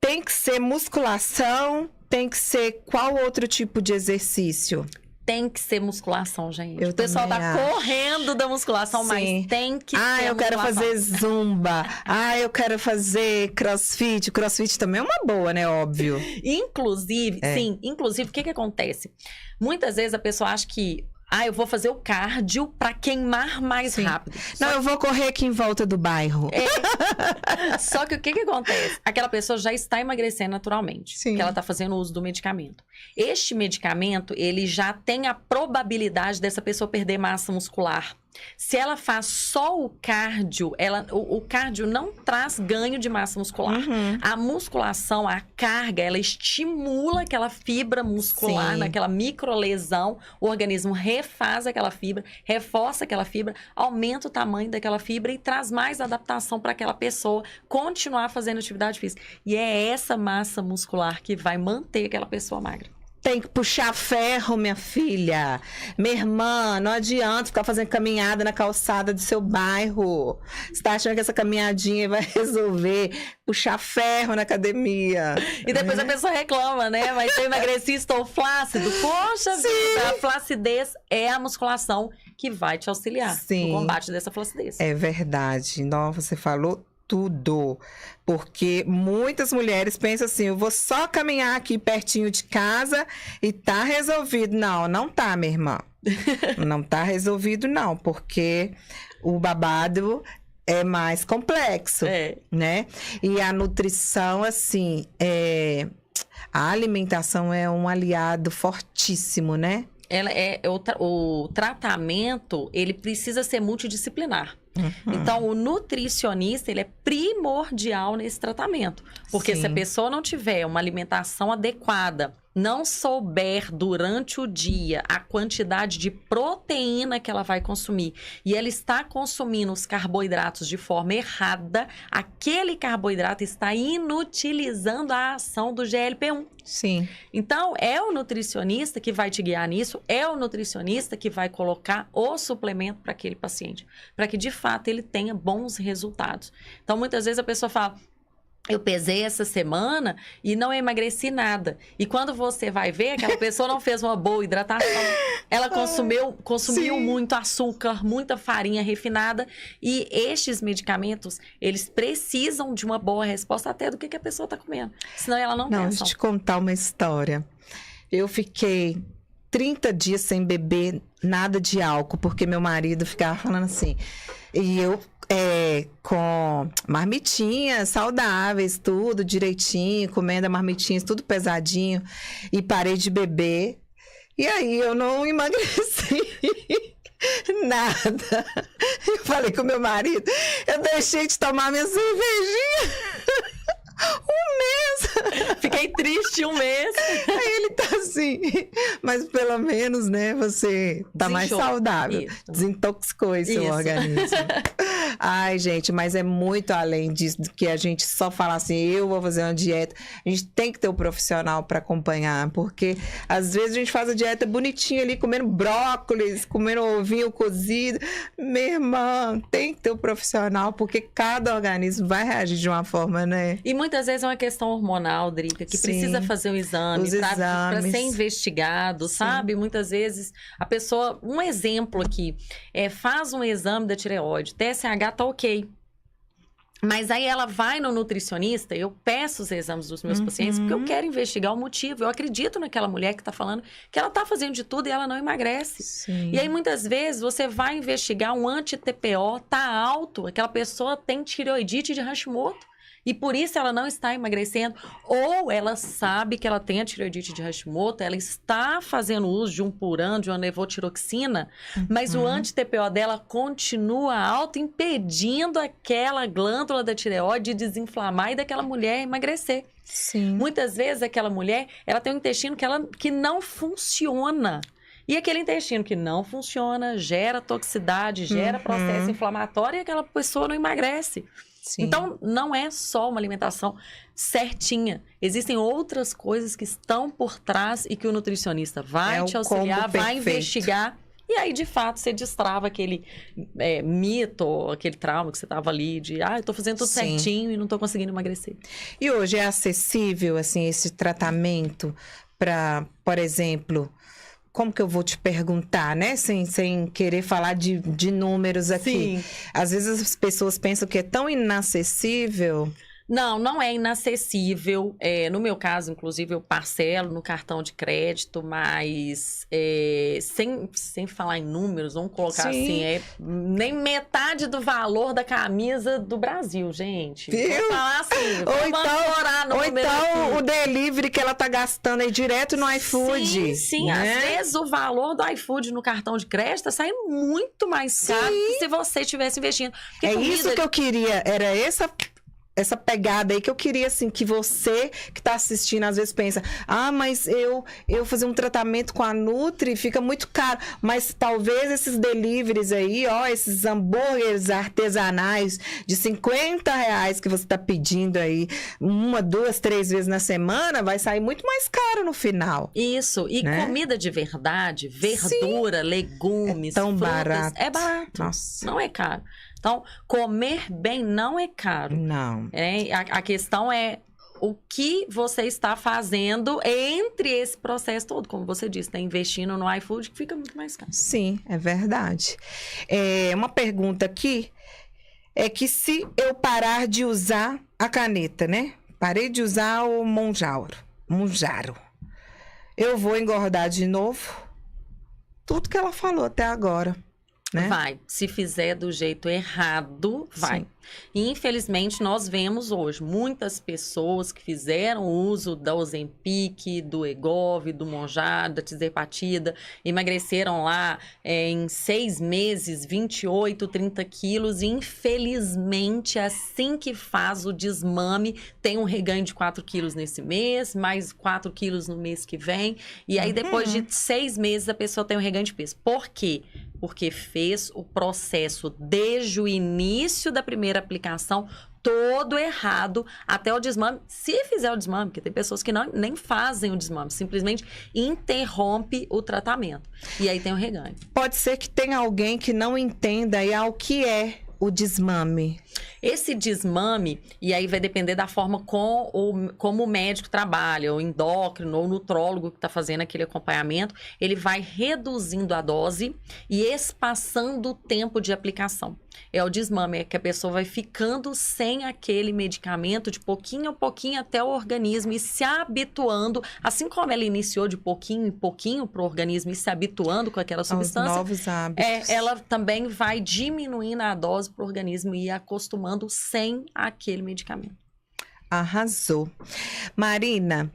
A: tem que ser musculação? Tem que ser qual outro tipo de exercício?
B: Tem que ser musculação, gente.
A: O
B: pessoal tá correndo da musculação, mas tem que ser
A: eu quero fazer zumba. Eu quero fazer crossfit. Crossfit também é uma boa, né? Óbvio.
B: Inclusive, o que acontece? Muitas vezes a pessoa acha que eu vou fazer o cardio para queimar mais rápido.
A: Eu vou correr aqui em volta do bairro.
B: Só que o que acontece? Aquela pessoa já está emagrecendo naturalmente.
A: Sim.
B: Porque ela está fazendo uso do medicamento. Este medicamento, ele já tem a probabilidade dessa pessoa perder massa muscular Se ela faz só o cardio, o cardio não traz ganho de massa muscular. A musculação, a carga, ela estimula aquela fibra muscular, naquela microlesão. O organismo refaz aquela fibra, reforça aquela fibra, aumenta o tamanho daquela fibra e traz mais adaptação para aquela pessoa continuar fazendo atividade física. E é essa massa muscular que vai manter aquela pessoa magra.
A: Tem que puxar ferro, minha filha. Minha irmã, não adianta ficar fazendo caminhada na calçada do seu bairro. Você tá achando que essa caminhadinha vai resolver? Puxar ferro na academia.
B: E depois a pessoa reclama, né? Mas eu emagreci, estou flácido. Poxa vida, a flacidez é a musculação que vai te auxiliar no combate dessa flacidez.
A: É verdade. Nossa, você falou tudo, porque muitas mulheres pensam assim, eu vou só caminhar aqui pertinho de casa e tá resolvido. Não, não tá, minha irmã. Não tá resolvido não, porque o babado é mais complexo, né? E a nutrição, assim, a alimentação é um aliado fortíssimo, né?
B: O tratamento, ele precisa ser multidisciplinar. Então, o nutricionista, ele é primordial nesse tratamento. Porque se a pessoa não tiver uma alimentação adequada, não souber durante o dia a quantidade de proteína que ela vai consumir, e ela está consumindo os carboidratos de forma errada, aquele carboidrato está inutilizando a ação do GLP-1.
A: Sim.
B: Então, é o nutricionista que vai te guiar nisso, é o nutricionista que vai colocar o suplemento para aquele paciente, para que, de fato, ele tenha bons resultados. Então, muitas vezes a pessoa fala, eu pesei essa semana e não emagreci nada. E quando você vai ver, aquela pessoa não fez uma boa hidratação. Ela consumiu muito açúcar, muita farinha refinada. E estes medicamentos, eles precisam de uma boa resposta até do que a pessoa está comendo. Senão ela não tem ação.
A: Deixa eu te contar uma história. Eu fiquei 30 dias sem beber nada de álcool, porque meu marido ficava falando assim. E eu... com marmitinhas saudáveis, tudo direitinho, comendo marmitinhas, tudo pesadinho, e parei de beber, e aí eu não emagreci nada. Eu falei com meu marido, eu deixei de tomar minha cervejinha um mês.
B: Fiquei triste um mês.
A: Aí ele tá assim, mas pelo menos, né, você tá mais saudável.
B: Isso.
A: Desintoxicou esse seu organismo. Ai, gente, mas é muito além disso, do que a gente só falar assim, eu vou fazer uma dieta. A gente tem que ter um profissional para acompanhar, porque às vezes a gente faz a dieta bonitinha ali, comendo brócolis, comendo ovinho cozido. Minha irmã, tem que ter um profissional, porque cada organismo vai reagir de uma forma, né?
B: E muitas vezes é uma questão hormonal, Drica, que precisa fazer um exame para ser investigado, sabe? Muitas vezes a pessoa, um exemplo aqui, faz um exame da tireoide, TSH tá ok. Mas aí ela vai no nutricionista, eu peço os exames dos meus pacientes, porque eu quero investigar o motivo. Eu acredito naquela mulher que está falando que ela está fazendo de tudo e ela não emagrece.
A: Sim.
B: E aí, muitas vezes, você vai investigar um anti-TPO, tá alto, aquela pessoa tem tireoidite de Hashimoto. E por isso ela não está emagrecendo. Ou ela sabe que ela tem a tireoidite de Hashimoto, ela está fazendo uso de um Puran, de uma levotiroxina, mas o anti-TPO dela continua alto, impedindo aquela glândula da tireoide de desinflamar e daquela mulher emagrecer.
A: Sim.
B: Muitas vezes aquela mulher, ela tem um intestino que não funciona. E aquele intestino que não funciona, gera toxicidade, gera processo inflamatório e aquela pessoa não emagrece.
A: Sim.
B: Então, não é só uma alimentação certinha. Existem outras coisas que estão por trás e que o nutricionista vai te auxiliar, vai investigar. E aí, de fato, você destrava aquele mito, aquele trauma que você estava ali de, eu tô fazendo tudo certinho e não tô conseguindo emagrecer.
A: E hoje é acessível, assim, esse tratamento para, por exemplo... Como que eu vou te perguntar, né? Sem querer falar de números aqui.
B: Sim.
A: Às vezes as pessoas pensam que é tão inacessível.
B: Não é inacessível. No meu caso, inclusive, eu parcelo no cartão de crédito, mas sem falar em números, vamos colocar assim, nem metade do valor da camisa do Brasil, gente.
A: Viu?
B: Vou falar assim,
A: ou então o delivery que ela tá gastando aí direto no iFood.
B: Sim,
A: né?
B: Às vezes o valor do iFood no cartão de crédito sai muito mais caro que se você estivesse investindo. Porque
A: isso que eu queria, era essa pegada aí que eu queria, assim, que você que tá assistindo, às vezes pensa, mas eu fazer um tratamento com a Nutri fica muito caro, mas talvez esses deliveries aí, esses hambúrgueres artesanais de R$50 que você tá pedindo aí, 1, 2, 3 vezes na semana, vai sair muito mais caro no final.
B: Isso, e
A: né?
B: Comida de verdade, verdura, legumes,
A: tão
B: frutas,
A: barato.
B: É barato,
A: Nossa.
B: Não é caro. Então, comer bem não é caro.
A: Não.
B: A questão é o que você está fazendo entre esse processo todo. Como você disse, tá investindo no iFood, que fica muito mais caro.
A: Sim, é verdade. Uma pergunta aqui é que se eu parar de usar a caneta, né? Parei de usar o Monjaro, eu vou engordar de novo? Tudo que ela falou até agora. Né?
B: Vai. Se fizer do jeito errado, vai.
A: Sim.
B: E, infelizmente, nós vemos hoje muitas pessoas que fizeram uso da Ozempic, do Egov, do Monjaro, da Tirzepatida, emagreceram lá em 6 meses 28, 30 quilos e, infelizmente, assim que faz o desmame, tem um reganho de 4 quilos nesse mês, mais 4 quilos no mês que vem. E aí, depois de 6 meses, a pessoa tem um reganho de peso. Por quê? Porque fez o processo desde o início da primeira aplicação todo errado até o desmame. Se fizer o desmame, porque tem pessoas que nem fazem o desmame, simplesmente interrompe o tratamento. E aí tem o reganho.
A: Pode ser que tenha alguém que não entenda aí o que é o desmame.
B: Esse desmame, e aí vai depender da forma como o médico trabalha, o endócrino ou o nutrólogo que está fazendo aquele acompanhamento, ele vai reduzindo a dose e espaçando o tempo de aplicação. É o desmame, é que a pessoa vai ficando sem aquele medicamento de pouquinho a pouquinho até o organismo e se habituando, assim como ela iniciou de pouquinho em pouquinho para o organismo e se habituando com aquela substância.
A: Aos novos hábitos.
B: Ela também vai diminuindo a dose para o organismo e acostumando sem aquele medicamento.
A: Arrasou. Marina,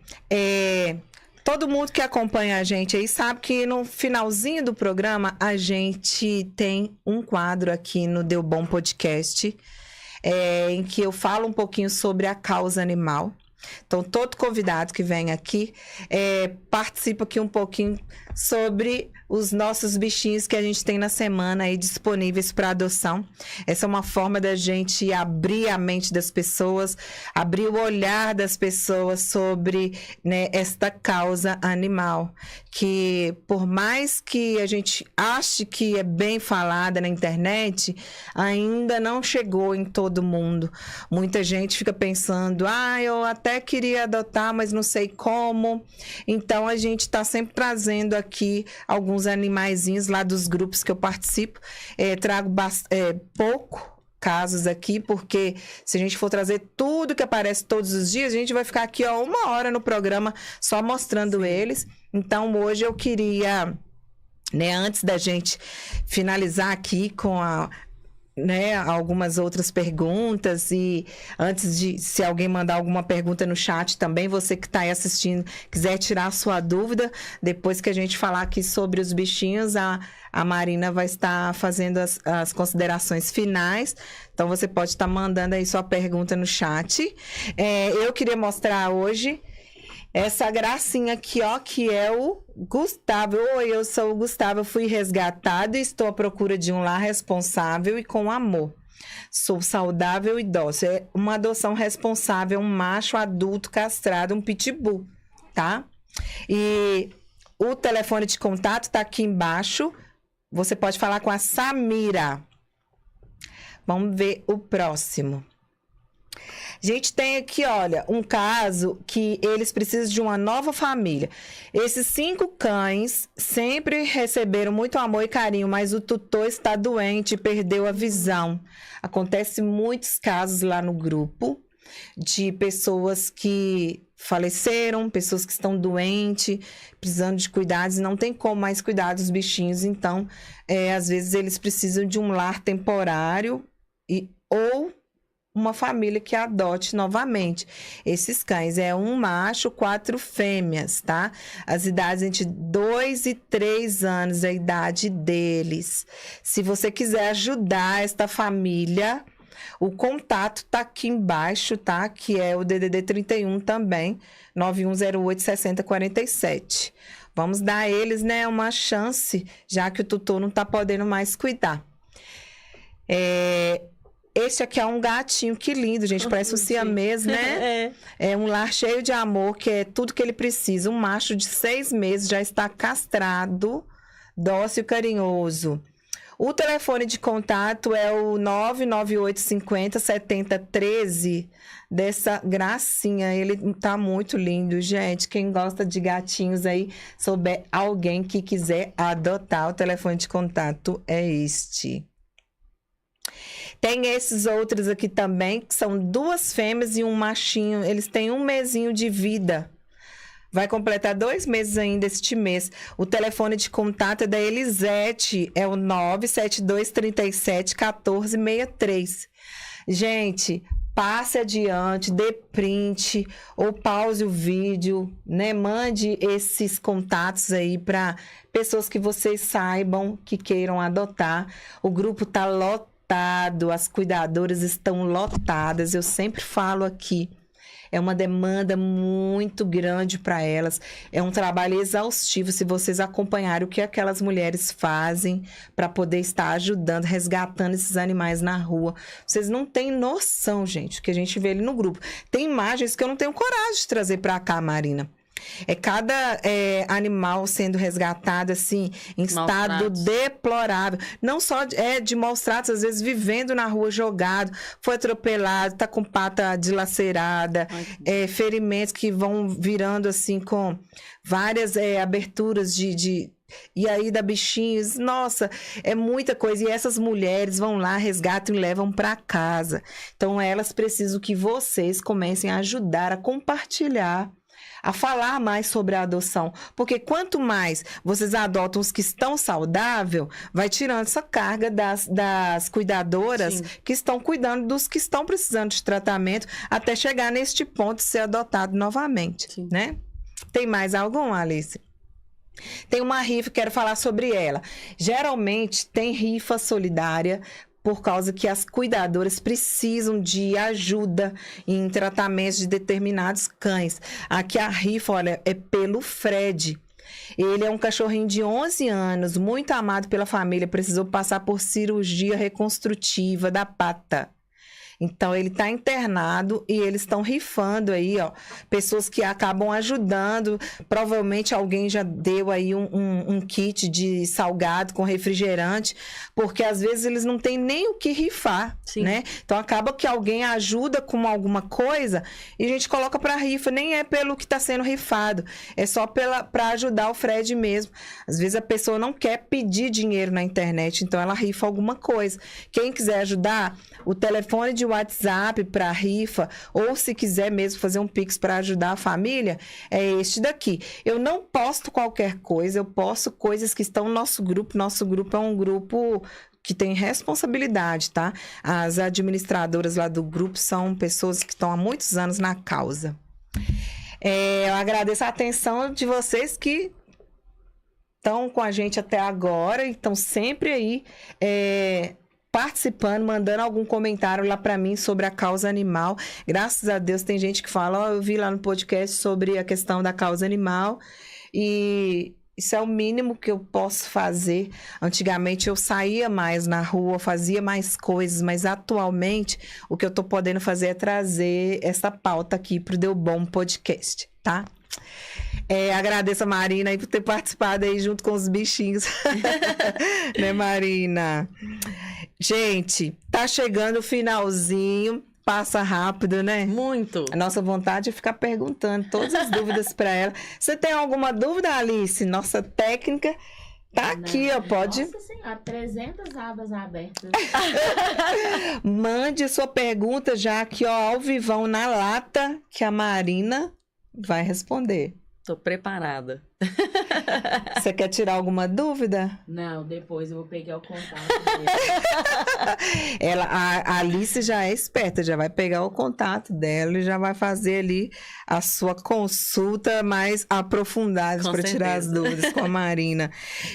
A: todo mundo que acompanha a gente aí sabe que no finalzinho do programa a gente tem um quadro aqui no Deu Bom Podcast, em que eu falo um pouquinho sobre a causa animal. Então, todo convidado que vem aqui participa aqui um pouquinho sobre os nossos bichinhos que a gente tem na semana aí disponíveis para adoção. Essa é uma forma da gente abrir a mente das pessoas, abrir o olhar das pessoas sobre, né, esta causa animal, que por mais que a gente ache que é bem falada na internet, ainda não chegou em todo mundo. Muita gente fica pensando, eu até queria adotar, mas não sei como. Então, a gente está sempre trazendo aqui alguns animaizinhos lá dos grupos que eu participo. Trago pouco casos aqui, porque se a gente for trazer tudo que aparece todos os dias, a gente vai ficar aqui 1 hora no programa só mostrando eles. Então, hoje eu queria, né, antes da gente finalizar aqui com algumas outras perguntas, e antes de, se alguém mandar alguma pergunta no chat também, você que está aí assistindo, quiser tirar a sua dúvida, depois que a gente falar aqui sobre os bichinhos, a Marina vai estar fazendo as considerações finais, então você pode estar mandando aí sua pergunta no chat. Eu queria mostrar hoje essa gracinha aqui, que é o Gustavo. Oi, eu sou o Gustavo, eu fui resgatado e estou à procura de um lar responsável e com amor. Sou saudável e dócil. É uma adoção responsável, um macho adulto castrado, um pitbull, tá? E o telefone de contato tá aqui embaixo. Você pode falar com a Samira. Vamos ver o próximo. A gente tem aqui, olha, um caso que eles precisam de uma nova família. Esses 5 cães sempre receberam muito amor e carinho, mas o tutor está doente e perdeu a visão. Acontece muitos casos lá no grupo. de pessoas que faleceram, pessoas que estão doentes, precisando de cuidados, e não tem como mais cuidar dos bichinhos. Então, às vezes eles precisam de um lar temporário ou uma família que adote novamente esses cães. É um macho, 4 fêmeas, tá? As idades entre 2 e 3 anos, a idade deles. Se você quiser ajudar esta família, o contato tá aqui embaixo, tá? Que é o DDD 31 também, 9108-6047. Vamos dar a eles, né, uma chance, já que o tutor não tá podendo mais cuidar. Esse aqui é um gatinho, que lindo, gente. Parece um siamês, né? É um lar cheio de amor, que é tudo que ele precisa. Um macho de 6 meses, já está castrado, dócil e carinhoso. O telefone de contato é o 99850-7013 dessa gracinha. Ele tá muito lindo, gente. Quem gosta de gatinhos aí, souber alguém que quiser adotar, o telefone de contato é este. Tem esses outros aqui também, que são 2 fêmeas e um machinho. Eles têm 1 mesinho de vida. Vai completar 2 meses ainda este mês. O telefone de contato é da Elisete, é o 97237-1463. Gente, passe adiante, dê print ou pause o vídeo, né? Mande esses contatos aí para pessoas que vocês saibam que queiram adotar. O grupo tá lotado. As cuidadoras estão lotadas, eu sempre falo aqui, é uma demanda muito grande para elas, é um trabalho exaustivo. Se vocês acompanharem o que aquelas mulheres fazem para poder estar ajudando, resgatando esses animais na rua, vocês não têm noção, gente, o que a gente vê ali no grupo. Tem imagens que eu não tenho coragem de trazer para cá, Marina. Cada animal sendo resgatado, assim, em estado deplorável. Não só de maus tratos, às vezes vivendo na rua, jogado, foi atropelado, tá com pata dilacerada, ferimentos que vão virando, assim, com várias aberturas e aí dá bichinhos, nossa, é muita coisa. E essas mulheres vão lá, resgatam e levam para casa. Então, elas precisam que vocês comecem a ajudar, a compartilhar, a falar mais sobre a adoção, porque quanto mais vocês adotam os que estão saudáveis, vai tirando essa carga das cuidadoras, sim, que estão cuidando dos que estão precisando de tratamento, até chegar neste ponto de ser adotado novamente, sim, né? Tem mais algum, Alice? Tem uma rifa, quero falar sobre ela. Geralmente tem rifa solidária, por causa que as cuidadoras precisam de ajuda em tratamentos de determinados cães. Aqui a rifa, olha, é pelo Fred. Ele é um cachorrinho de 11 anos, muito amado pela família, precisou passar por cirurgia reconstrutiva da pata. Então, ele está internado e eles estão rifando aí, ó, pessoas que acabam ajudando. Provavelmente alguém já deu aí um kit de salgado com refrigerante, porque às vezes eles não têm nem o que rifar, sim, né? Então, acaba que alguém ajuda com alguma coisa e a gente coloca para rifa. Nem é pelo que está sendo rifado, é só para ajudar o Fred mesmo. Às vezes a pessoa não quer pedir dinheiro na internet, então ela rifa alguma coisa. Quem quiser ajudar, o telefone de WhatsApp para rifa, ou se quiser mesmo fazer um Pix para ajudar a família, é este daqui. Eu não posto qualquer coisa, eu posto coisas que estão no nosso grupo. Nosso grupo é um grupo que tem responsabilidade, tá? As administradoras lá do grupo são pessoas que estão há muitos anos na causa. Eu agradeço a atenção de vocês que estão com a gente até agora e estão sempre aí participando, mandando algum comentário lá para mim sobre a causa animal. Graças a Deus tem gente que fala, eu vi lá no podcast sobre a questão da causa animal e isso é o mínimo que eu posso fazer. Antigamente eu saía mais na rua, fazia mais coisas, mas atualmente o que eu tô podendo fazer é trazer essa pauta aqui pro Deu Bom Podcast, tá? Agradeço a Marina aí por ter participado aí junto com os bichinhos. Né, Marina? Gente, tá chegando o finalzinho. Passa rápido, né? Muito. A nossa vontade é ficar perguntando todas as dúvidas para ela. Você tem alguma dúvida, Alice? Nossa técnica Tá aqui, ó, pode...
C: Nossa Senhora, 300 abas abertas.
A: Mande a sua pergunta já aqui, ó, ao vivão, na lata, que a Marina vai responder.
B: Tô preparada.
A: Você quer tirar alguma dúvida?
C: Não, depois eu vou pegar o contato dele.
A: A Alice já é esperta, já vai pegar o contato dela e já vai fazer ali a sua consulta mais aprofundada para tirar as dúvidas com a Marina.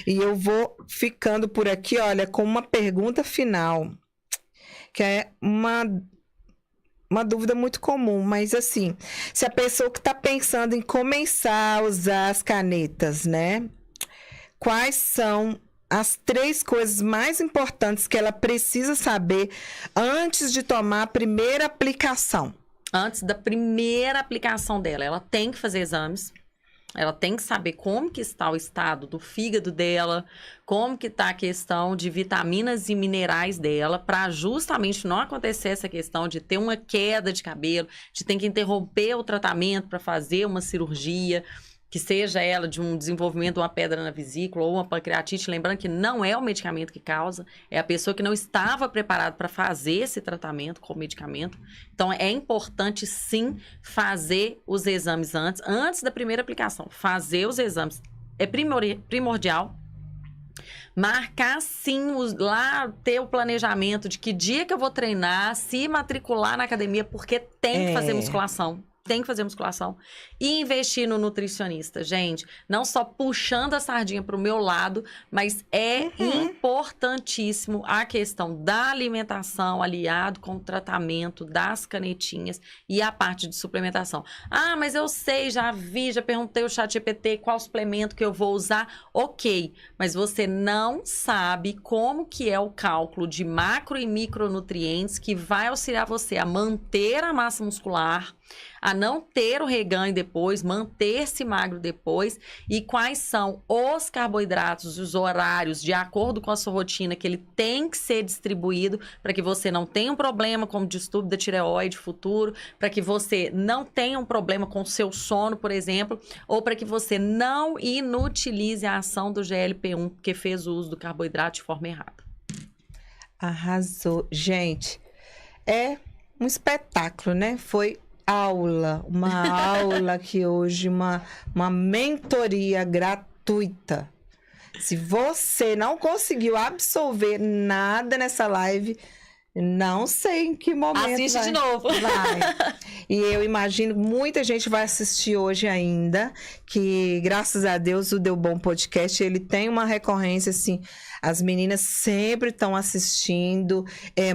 A: E eu vou ficando por aqui, olha, com uma pergunta final, que é uma dúvida muito comum, mas assim, se a pessoa que está pensando em começar a usar as canetas, né? Quais são as 3 coisas mais importantes que ela precisa saber antes de tomar a primeira aplicação?
B: Antes da primeira aplicação dela, ela tem que fazer exames. Ela tem que saber como que está o estado do fígado dela, como que está a questão de vitaminas e minerais dela, para justamente não acontecer essa questão de ter uma queda de cabelo, de ter que interromper o tratamento para fazer uma cirurgia, que seja ela de um desenvolvimento de uma pedra na vesícula ou uma pancreatite, lembrando que não é o medicamento que causa, é a pessoa que não estava preparada para fazer esse tratamento com o medicamento. Então, é importante, sim, fazer os exames antes da primeira aplicação. Fazer os exames é primordial. Marcar, sim, lá ter o planejamento de que dia que eu vou treinar, se matricular na academia, porque tem que fazer musculação. Tem que fazer musculação e investir no nutricionista, gente. Não só puxando a sardinha para o meu lado, mas é importantíssimo a questão da alimentação aliado com o tratamento das canetinhas e a parte de suplementação. Ah, mas eu sei, já vi, já perguntei ao ChatGPT qual suplemento que eu vou usar. Ok, mas você não sabe como que é o cálculo de macro e micronutrientes que vai auxiliar você a manter a massa muscular, a não ter o reganho depois, manter-se magro depois, e quais são os carboidratos, os horários, de acordo com a sua rotina, que ele tem que ser distribuído para que você não tenha um problema como distúrbio da tireoide futuro, para que você não tenha um problema com o seu sono, por exemplo, ou para que você não inutilize a ação do GLP-1, porque fez o uso do carboidrato de forma errada.
A: Arrasou. Gente, é um espetáculo, né? Foi uma aula aqui hoje, uma mentoria gratuita. Se você não conseguiu absorver nada nessa live, não sei em que momento
B: assiste de novo.
A: Vai. E eu imagino muita gente vai assistir hoje ainda, que graças a Deus o Deu Bom Podcast, ele tem uma recorrência assim, as meninas sempre estão assistindo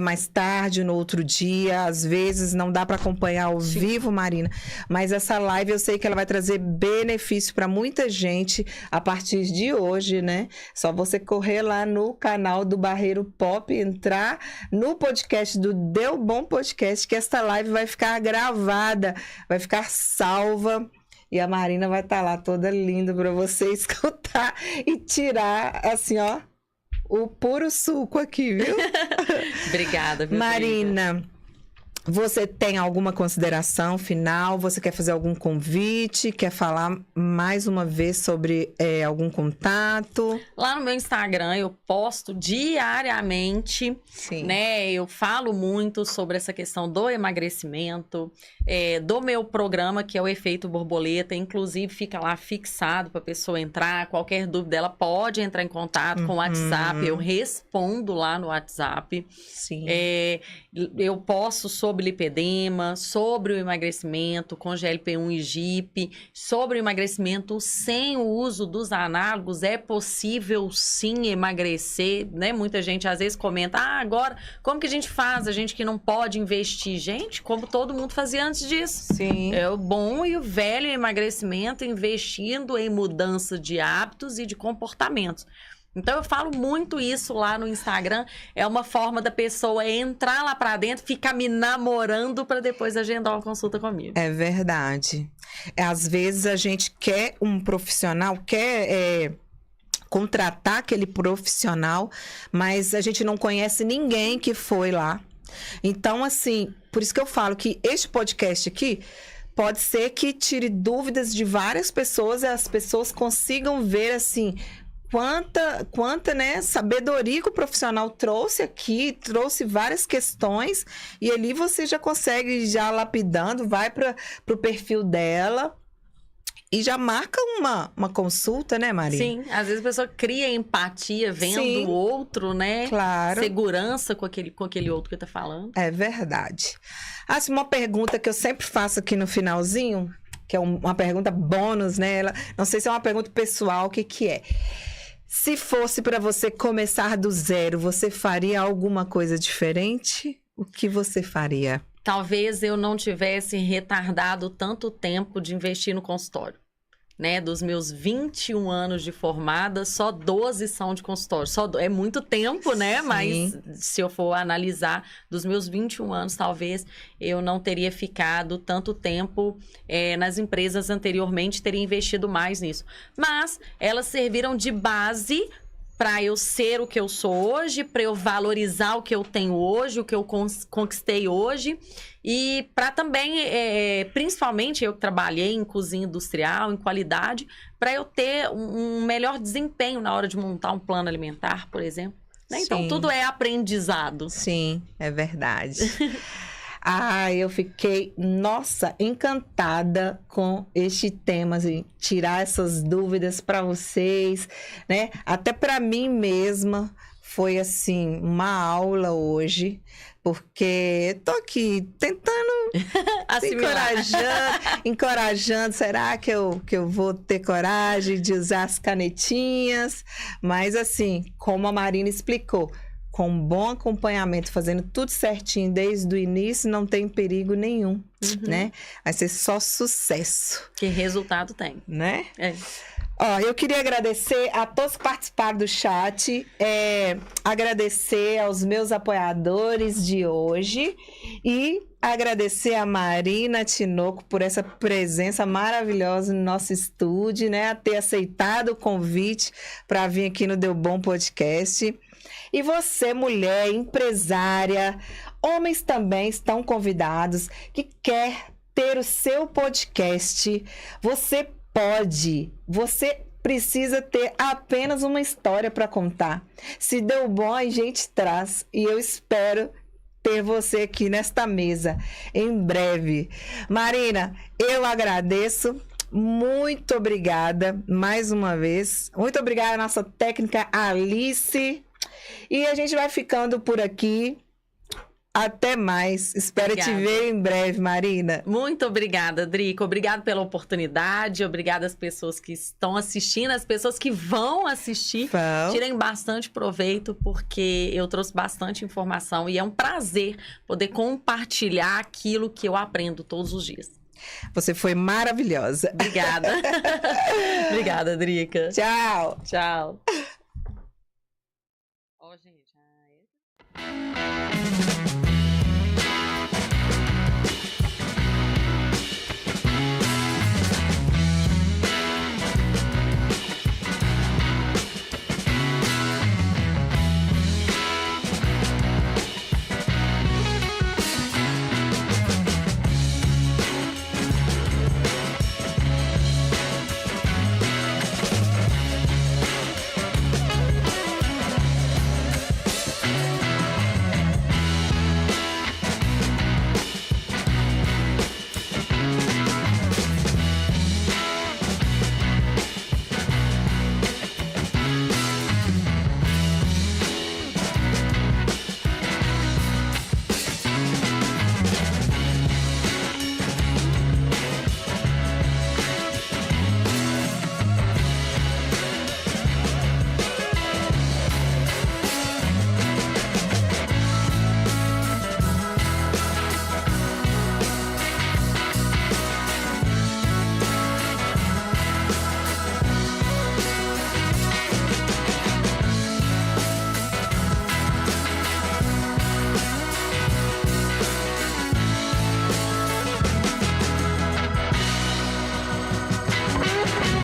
A: mais tarde, no outro dia, às vezes não dá para acompanhar ao vivo, Marina, mas essa live eu sei que ela vai trazer benefício para muita gente a partir de hoje, né? Só você correr lá no canal do Barreiro Pop, entrar no podcast do Deu Bom Podcast, que esta live vai ficar gravada, vai ficar salva. E a Marina vai estar lá toda linda para você escutar e tirar, assim, ó, o puro suco aqui, viu?
B: Obrigada, viu,
A: Marina, você tem alguma consideração final? Você quer fazer algum convite? Quer falar mais uma vez sobre algum contato?
B: Lá no meu Instagram eu posto diariamente, né? Eu falo muito sobre essa questão do emagrecimento, do meu programa, que é o Efeito Borboleta. Inclusive, fica lá fixado para a pessoa entrar. Qualquer dúvida, ela pode entrar em contato com o WhatsApp. Eu respondo lá no WhatsApp.
A: Sim.
B: Eu posto sobre lipedema, sobre o emagrecimento com GLP-1 e GIP, sobre o emagrecimento sem o uso dos análogos. É possível sim emagrecer, né? Muita gente às vezes comenta, agora, como que a gente faz? A gente que não pode investir. Gente, como todo mundo fazia antes disso.
A: Sim.
B: É o bom e o velho emagrecimento, investindo em mudança de hábitos e de comportamentos. Então, eu falo muito isso lá no Instagram. É uma forma da pessoa entrar lá pra dentro, ficar me namorando para depois agendar uma consulta comigo.
A: É verdade. Às vezes a gente quer um profissional, quer contratar aquele profissional, mas a gente não conhece ninguém que foi lá. Então, assim, por isso que eu falo que este podcast aqui pode ser que tire dúvidas de várias pessoas e as pessoas consigam ver, assim, quanta, né, sabedoria que o profissional trouxe aqui, trouxe várias questões, e ali você já consegue, já lapidando, vai para o perfil dela e já marca uma consulta, né, Maria?
B: Sim, às vezes a pessoa cria empatia vendo
A: Sim,
B: o outro, né?
A: claro.
B: Segurança com aquele outro que tá falando.
A: É verdade. Assim, uma pergunta que eu sempre faço aqui no finalzinho, que é uma pergunta bônus, né? Não sei se é uma pergunta pessoal, o que é. Se fosse para você começar do zero, você faria alguma coisa diferente? O que você faria?
B: Talvez eu não tivesse retardado tanto tempo de investir no consultório, né? Dos meus 21 anos de formada, só 12 são de consultório. É muito tempo, né?
A: Sim.
B: Mas se eu for analisar, dos meus 21 anos, talvez eu não teria ficado tanto tempo nas empresas anteriormente, teria investido mais nisso. Mas elas serviram de base para eu ser o que eu sou hoje, para eu valorizar o que eu tenho hoje, o que eu conquistei hoje. E para também, principalmente eu que trabalhei em cozinha industrial, em qualidade, para eu ter um melhor desempenho na hora de montar um plano alimentar, por exemplo. Né? Então, tudo é aprendizado.
A: Sim, é verdade. Eu fiquei, nossa, encantada com este tema, assim, tirar essas dúvidas para vocês, né? Até para mim mesma foi, assim, uma aula hoje, porque tô aqui tentando encorajando, será que eu vou ter coragem de usar as canetinhas? Mas, assim, como a Marina explicou, com um bom acompanhamento, fazendo tudo certinho desde o início, não tem perigo nenhum, né? Vai ser só sucesso.
B: Que resultado tem.
A: Né?
B: É.
A: Eu queria agradecer a todos que participaram do chat, agradecer aos meus apoiadores de hoje e agradecer a Marina Tinoco por essa presença maravilhosa no nosso estúdio, né? A ter aceitado o convite para vir aqui no Deu Bom Podcast. E você, mulher, empresária, homens também estão convidados, que quer ter o seu podcast, você precisa ter apenas uma história para contar. Se deu bom, a gente traz. E eu espero ter você aqui nesta mesa em breve. Marina, eu agradeço. Muito obrigada mais uma vez. Muito obrigada à nossa técnica Alice. E a gente vai ficando por aqui. Até mais. Espero te ver em breve, Marina.
B: Muito obrigada, Drica. Obrigada pela oportunidade. Obrigada às pessoas que estão assistindo, às pessoas que vão assistir. Tirem bastante proveito, porque eu trouxe bastante informação. E é um prazer poder compartilhar aquilo que eu aprendo todos os dias.
A: Você foi maravilhosa.
B: Obrigada. Obrigada, Drica.
A: Tchau.
B: Tchau. Ó, gente.